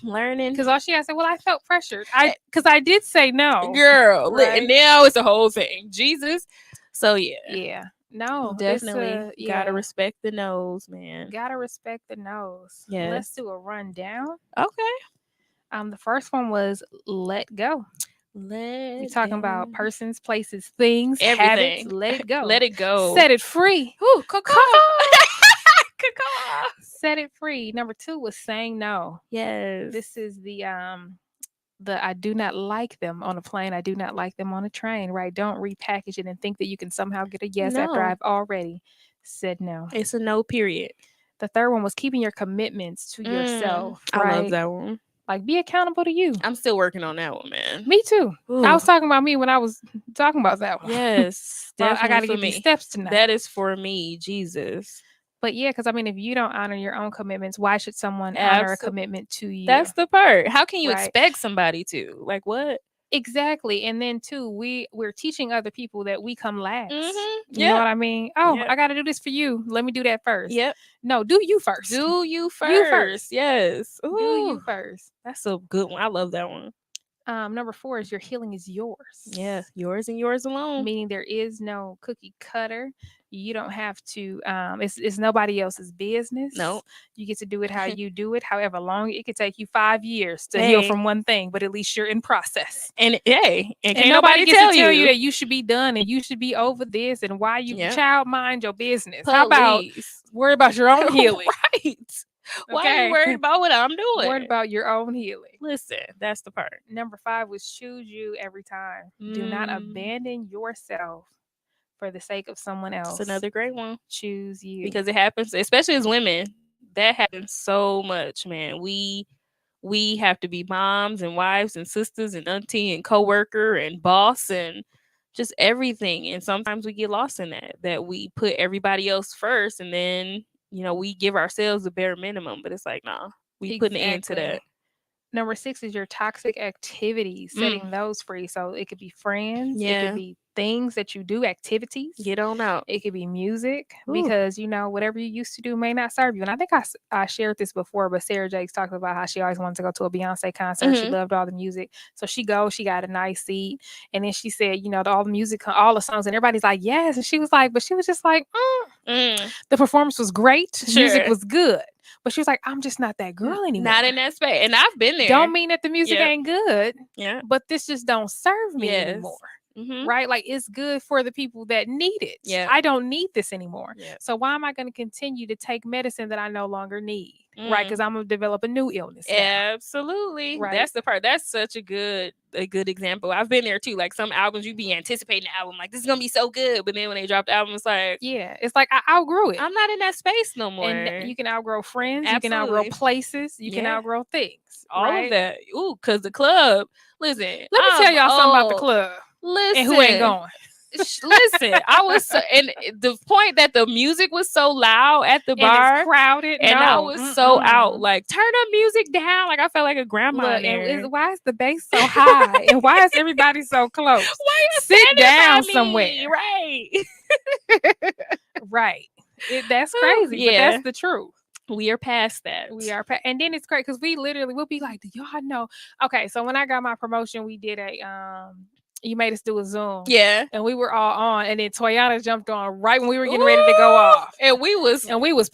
learning. Because all she has to say, "Well, I felt pressured. Because I did say no." Girl, right? and now it's a whole thing. Jesus. So yeah. Yeah. No, Definitely gotta respect the no's, man. Gotta respect the no's. Yes. Let's do a rundown. Okay. The first one was let go. We're Let talking about persons, places, things, everything. habits. Let it go. Let it go. Set it free. Ooh, caw-caw. Set it free. Number 2 was saying no. Yes. This is the I do not like them on a plane. I do not like them on a train, right? Don't repackage it and think that you can somehow get a yes after No. I've already said no. It's a no, period. The third one was keeping your commitments to yourself. I right? love that one. Like, be accountable to you. I'm still working on that one, man. Me too. Ooh. I was talking about me when I was talking about that one. Yes. Well, I definitely got to for get me. these steps tonight. That is for me, Jesus. But yeah, because I mean, if you don't honor your own commitments, why should someone honor a commitment to you? That's the part. How can you Right. expect somebody to? Like, what? Exactly. And then too, we're teaching other people that we come last. You Yep. know what I mean? Oh, Yep. I got to do this for you. Let me do that first. Yep. No, do you first. Do you first. You first. Yes. Do you Ooh. first. That's a good one. I love that one. Number 4 is your healing is yours. Yeah. Yours and yours alone. Meaning there is no cookie cutter. You don't have to it's nobody else's business. No. You get to do it how you do it, however long it could take you 5 years to heal from one thing, but at least you're in process. And hey, and can't nobody gets tell to tell you that you should be done and you should be over this and why you Yep. child mind your business. How about Please. worry about your own healing? Right. Why are Okay. you worried about what I'm doing? Worried about your own healing. Listen, that's the part. Number 5 was choose you every time. Do not abandon yourself for the sake of someone else. That's another great one. Choose you. Because it happens, especially as women. That happens so much, man. We have to be moms and wives and sisters and auntie and coworker and boss and just everything. And sometimes we get lost in that we put everybody else first, and then we give ourselves the bare minimum. But it's like, nah, we putting an end to that. Number 6 is your toxic activities, setting those free. So it could be friends, it could be things that you do, activities. Get on out. It could be music, because whatever you used to do may not serve you. And I think I shared this before, but Sarah Jakes talked about how she always wanted to go to a Beyonce concert. She loved all the music. So she got a nice seat. And then she said, all the music, all the songs, and everybody's like, yes. And she was like, but she was just like, the performance was great. Music was good. But she was like, I'm just not that girl anymore. Not in that space. And I've been there. Don't mean that the music ain't good. Yeah. But this just don't serve me anymore. Right? Like, it's good for the people that need it. Yeah. I don't need this anymore. Yeah. So why am I going to continue to take medicine that I no longer need? Right? Because I'm going to develop a new illness now. Absolutely. Right. That's the part. That's such a good example. I've been there too. Like, some albums, you be anticipating the album, like, this is gonna be so good, but then when they drop the album, it's like, it's like I outgrew it. I'm not in that space no more. And you can outgrow friends. Absolutely. You can outgrow places. You can outgrow things. All of that. Ooh, because the club. Listen, let me tell y'all something about the club. Listen, and who ain't going? Listen, I was and the point that the music was so loud at the bar, it's crowded, and I was so out. Like, turn the music down. Like, I felt like a grandma. Look, and why is the bass so high? And why is everybody so close? Why you sit down somewhere? Right, right. That's crazy. But that's the truth. We are past that. And then it's great because we'll be like, do y'all know? Okay, so when I got my promotion, we did you made us do a Zoom. Yeah. And we were all on. And then Toyana jumped on right when we were getting ready to go off. And we was pissed. We was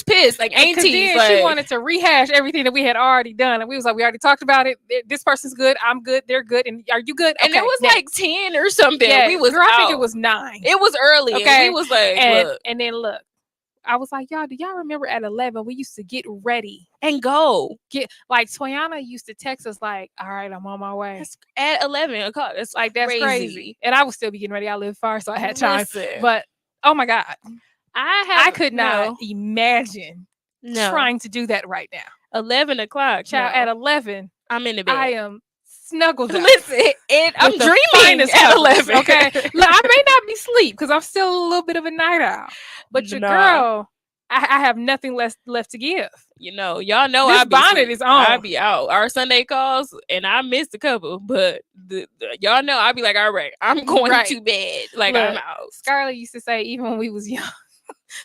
pissed. Like, aunties. Then she wanted to rehash everything that we had already done. And we was like, we already talked about it. This person's good. I'm good. They're good. And are you good? And it was like 10 or something. Yeah, we was girl, I think it was 9. It was early. Okay. And we was like, and then look. I was like, y'all, do y'all remember at 11 we used to get ready and go? Like, Toyana used to text us like, all right, I'm on my way. At 11 o'clock. It's like, that's crazy. And I would still be getting ready. I live far, so I had time. Listen. But oh my God. I could not No. imagine trying to do that right now. 11 o'clock. Child, at 11, I'm in the bed. I am snuggled up. Listen, and I'm With the dreaming finest at covers, 11. Okay. Look, I may not be asleep because I'm still a little bit of a night owl. But your girl, I have nothing left to give. Y'all know This I be bonnet asleep. is on. I be out. Our Sunday calls, and I missed a couple, but y'all know I be like, all right, I'm going to bed. Like, Look, I'm out. Scarlett used to say, even when we was young,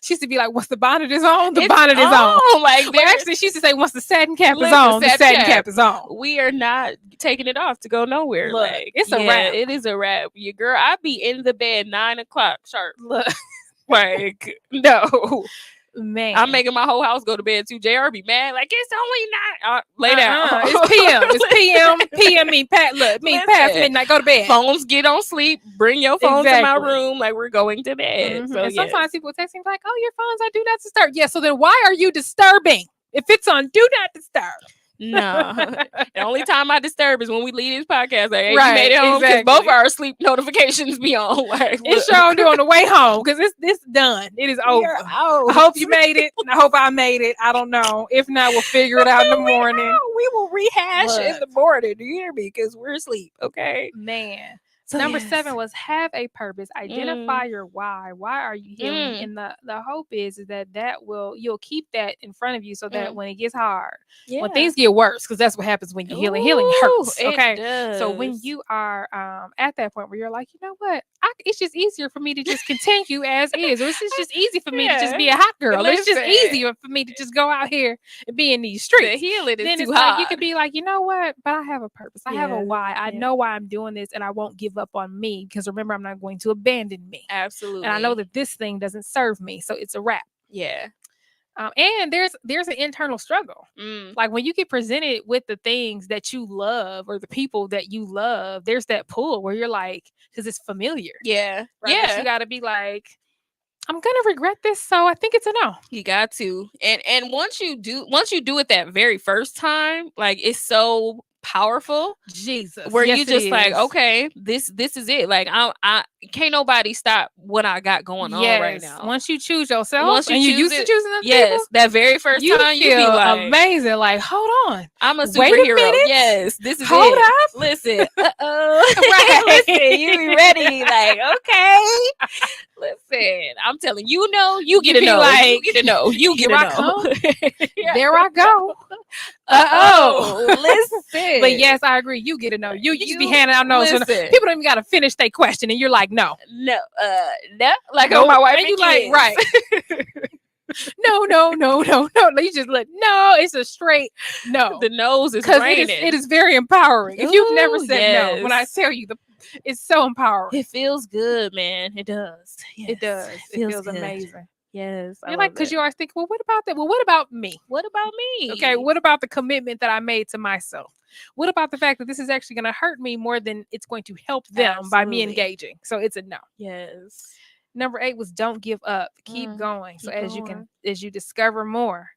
she used to be like, once the bonnet is on, the It's bonnet is on. Like, Well, actually, she used to say, once the satin cap is Listen, on, the satin cap is on. We are not taking it off to go nowhere. Look, like, it's a wrap. It is a wrap. Your girl, I be in the bed 9 o'clock sharp. Look, like, no. Man, I'm making my whole house go to bed too. JR be mad, like, it's only 9. Lay down. It's PM. It's PM. PM mean Pat. Look, past midnight. Go to bed. Phones get on sleep. Bring your phone to my Exactly. room. Like, we're going to bed. So and sometimes people text me like, "Oh, your phone's on do not disturb." Yeah. So then why are you disturbing? If it's on do not disturb. No. The only time I disturb is when we leave this podcast. Like, hey, Right, you made it home, because exactly. both our sleep notifications be on. Like, It's sure on the way home because it's done. It is over. I hope you made it. And I hope I made it. I don't know. If not, we'll figure it out in the morning. We will rehash in the morning. Do you hear me? Because we're asleep. Okay. Man. So Number yes. 7 was have a purpose. Identify your why. Why are you healing? And the hope is that you'll keep that in front of you so that when it gets hard, when things get worse, because that's what happens when you're healing. Healing hurts. Okay. So when you are at that point where you're like, you know what? It's just easier for me to just continue as is. Or it's just easy for me to just be a hot girl. It's just easier for me to just go out here and be in these streets. The healing is then too it's hard. like you could be like, you know what? But I have a purpose. I have a why. I know why I'm doing this, and I won't give up on me because remember, I'm not going to abandon me. Absolutely. And I know that this thing doesn't serve me, so it's a wrap. Yeah. And there's an internal struggle. Like when you get presented with the things that you love or the people that you love, there's that pull where you're like, because it's familiar. Yeah. Right? Yeah. But you got to be like, I'm gonna regret this, so I think it's a no. You got to. And once you do it that very first time, like, it's so powerful. Jesus. Where Yes, you it just like, is. okay, this is it. Like I can't nobody stop what I got going on right Yes. now. Once you choose yourself Once you and you choose used to it, choosing other yes, people, that very first you time you be feel like, amazing. Like, hold on. I'm a Wait a superhero. minute. Yes, this is Hold it. up. Listen, Right. listen, you be ready. Like, okay, listen. I'm telling you, you get to be know. like, You get to know. You get here to I know. come. Yeah. There I go. Oh, listen. But yes, I agree. You get to know. You just be handing out notes. Listen. People don't even got to finish their question, and you're like, no. No, like Nope. on my wife and you like, kids. right. No. You just let no. It's a straight no. The nose is Because raining. it is very empowering. If you've never Ooh, said no, when I yes. tell you it's so empowering. It feels good, man. It does. Yes. It does. It feels good. amazing. Yes. You're like, because you always think, well, what about that? Well, what about me? What about me? Okay, what about the commitment that I made to myself? What about the fact that this is actually going to hurt me more than it's going to help them by me Absolutely. engaging? So it's a no. Yes. Number 8 was don't give up. Keep going. So keep as you discover more,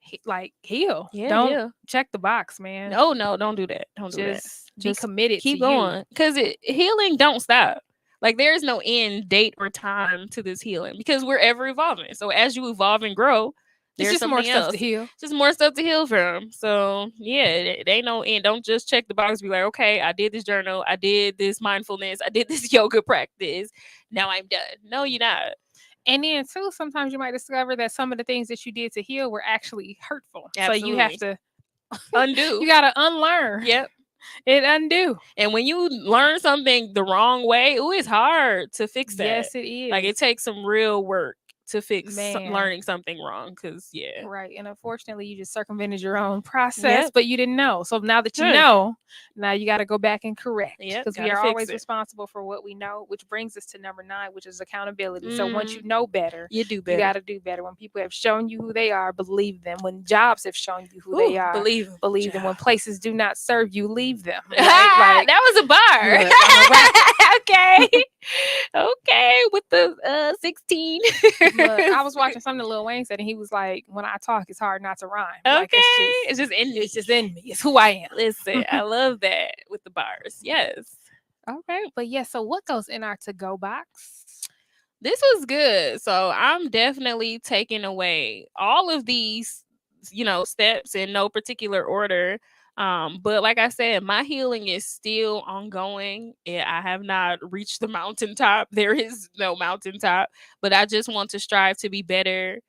heal. Yeah, Don't heal. check the box, man. No, don't do that. Don't do that. Just be committed. Keep to going. you. Because healing don't stop. Like there is no end date or time to this healing because we're ever evolving. So as you evolve and grow, It's there's just more something stuff else. to heal. Just more stuff to heal from. So yeah, it ain't no end. Don't just check the box. Be like, okay, I did this journal. I did this mindfulness. I did this yoga practice. Now I'm done. No, you're not. And then too, sometimes you might discover that some of the things that you did to heal were actually hurtful. So you have Absolutely. to Undo. you gotta unlearn. Yep. It undo. And when you learn something the wrong way, it's hard to fix that. Yes, it is. Like it takes some real work to fix Man. learning something wrong. Cause yeah. Right. And unfortunately, you just circumvented your own process, Yep. but you didn't know. So now that you Sure. know, now you got to go back and correct. Yep, Because we gotta are fix always it. responsible for what we know, which brings us to number 9, which is accountability. So once you know better, you do you better. got to do better. When people have shown you who they are, believe them. When jobs have shown you who they are, believe them. When places do not serve you, leave them. Right? That was a bar. Look, I'm a rapper. Okay. Okay. With the 16. Look, I was watching something that Lil Wayne said, and he was like, "When I talk, it's hard not to rhyme. Okay. Like, It's just in me. it's just in me. It's who I am." Listen, I love that with the bars. Yes. Okay, but yeah. So what goes in our to-go box? This was good. So I'm definitely taking away all of these, steps in no particular order. But like I said, my healing is still ongoing. I have not reached the mountaintop. There is no mountaintop, but I just want to strive to be better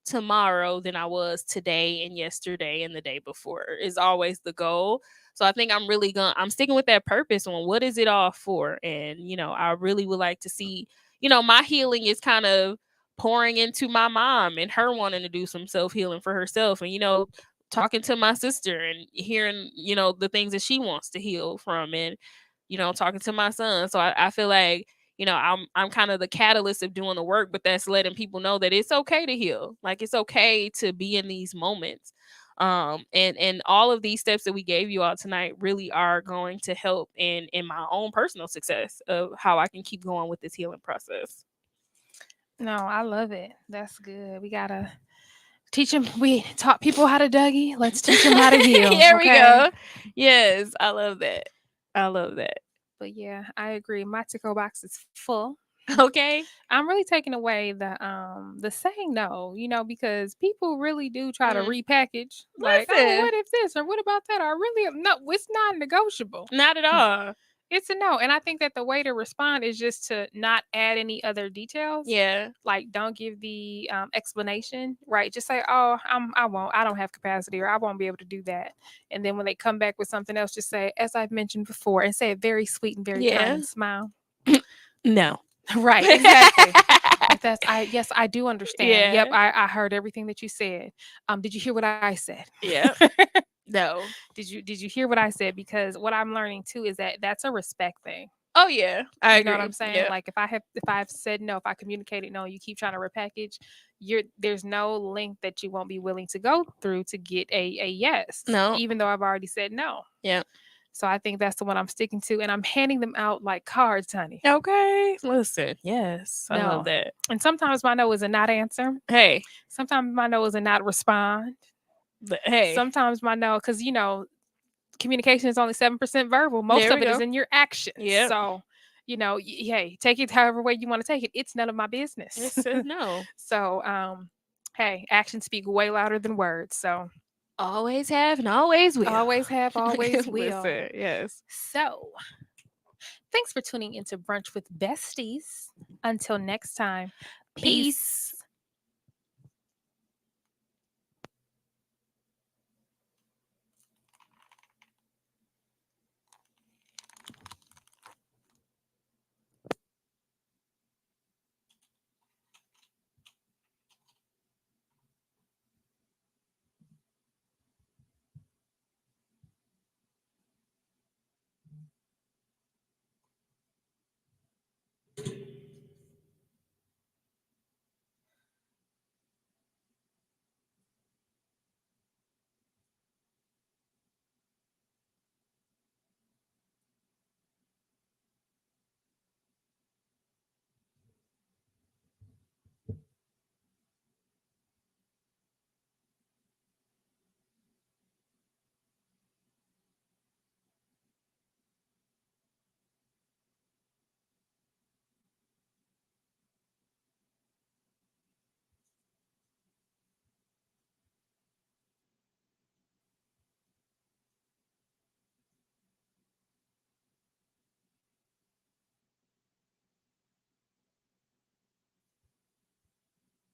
tomorrow than I was today and yesterday and the day before is always the goal. So I think I'm sticking with that purpose on what is it all for. And, I really would like to see, my healing is kind of pouring into my mom and her wanting to do some self-healing for herself and, talking to my sister and hearing, the things that she wants to heal from and, talking to my son. So I feel like, I'm kind of the catalyst of doing the work, but that's letting people know that it's okay to heal. Like it's okay to be in these moments. And all of these steps that we gave you all tonight really are going to help in my own personal success of how I can keep going with this healing process. No, I love it. That's good. We gotta teach them. We taught people how to Dougie. Let's teach them how to heal. Here we go. Yes, I love that. I love that. But yeah, I agree. My to-go box is full. Okay. I'm really taking away the saying no, because people really do try to repackage. Like, oh, Listen. what if this or what about that? Or really no, it's not negotiable. Not at all. It's a no. And I think that the way to respond is just to not add any other details. Yeah. Like don't give the explanation, right? Just say, oh, I don't have capacity or I won't be able to do that. And then when they come back with something else, just say, as I've mentioned before, and say it very sweet and very kind and smile. No. Right, exactly. Yes, I do understand. Yeah. Yep, I heard everything that you said. Did you hear what I said? Yeah. No. Did you hear what I said? Because what I'm learning too is that that's a respect thing. Oh yeah, I agree. You know what I'm saying? Yeah. Like if I've said no, if I communicated no, you keep trying to repackage, there's no link that you won't be willing to go through to get a yes. No. Even though I've already said no. Yeah. So I think that's the one I'm sticking to, and I'm handing them out like cards, honey. Okay. Listen. Yes. I love that. And sometimes my no is a not answer. Hey. Sometimes my no is a not respond. But hey. Sometimes my no, because communication is only 7% verbal. Most There of we it is go. in your actions. Yep. So, hey, take it however way you want to take it. It's none of my business. It says no. So, hey, actions speak way louder than words. So, Always have and always will. always have, always will. Listen, yes. So, thanks for tuning into Brunch with Besties. Until next time, peace.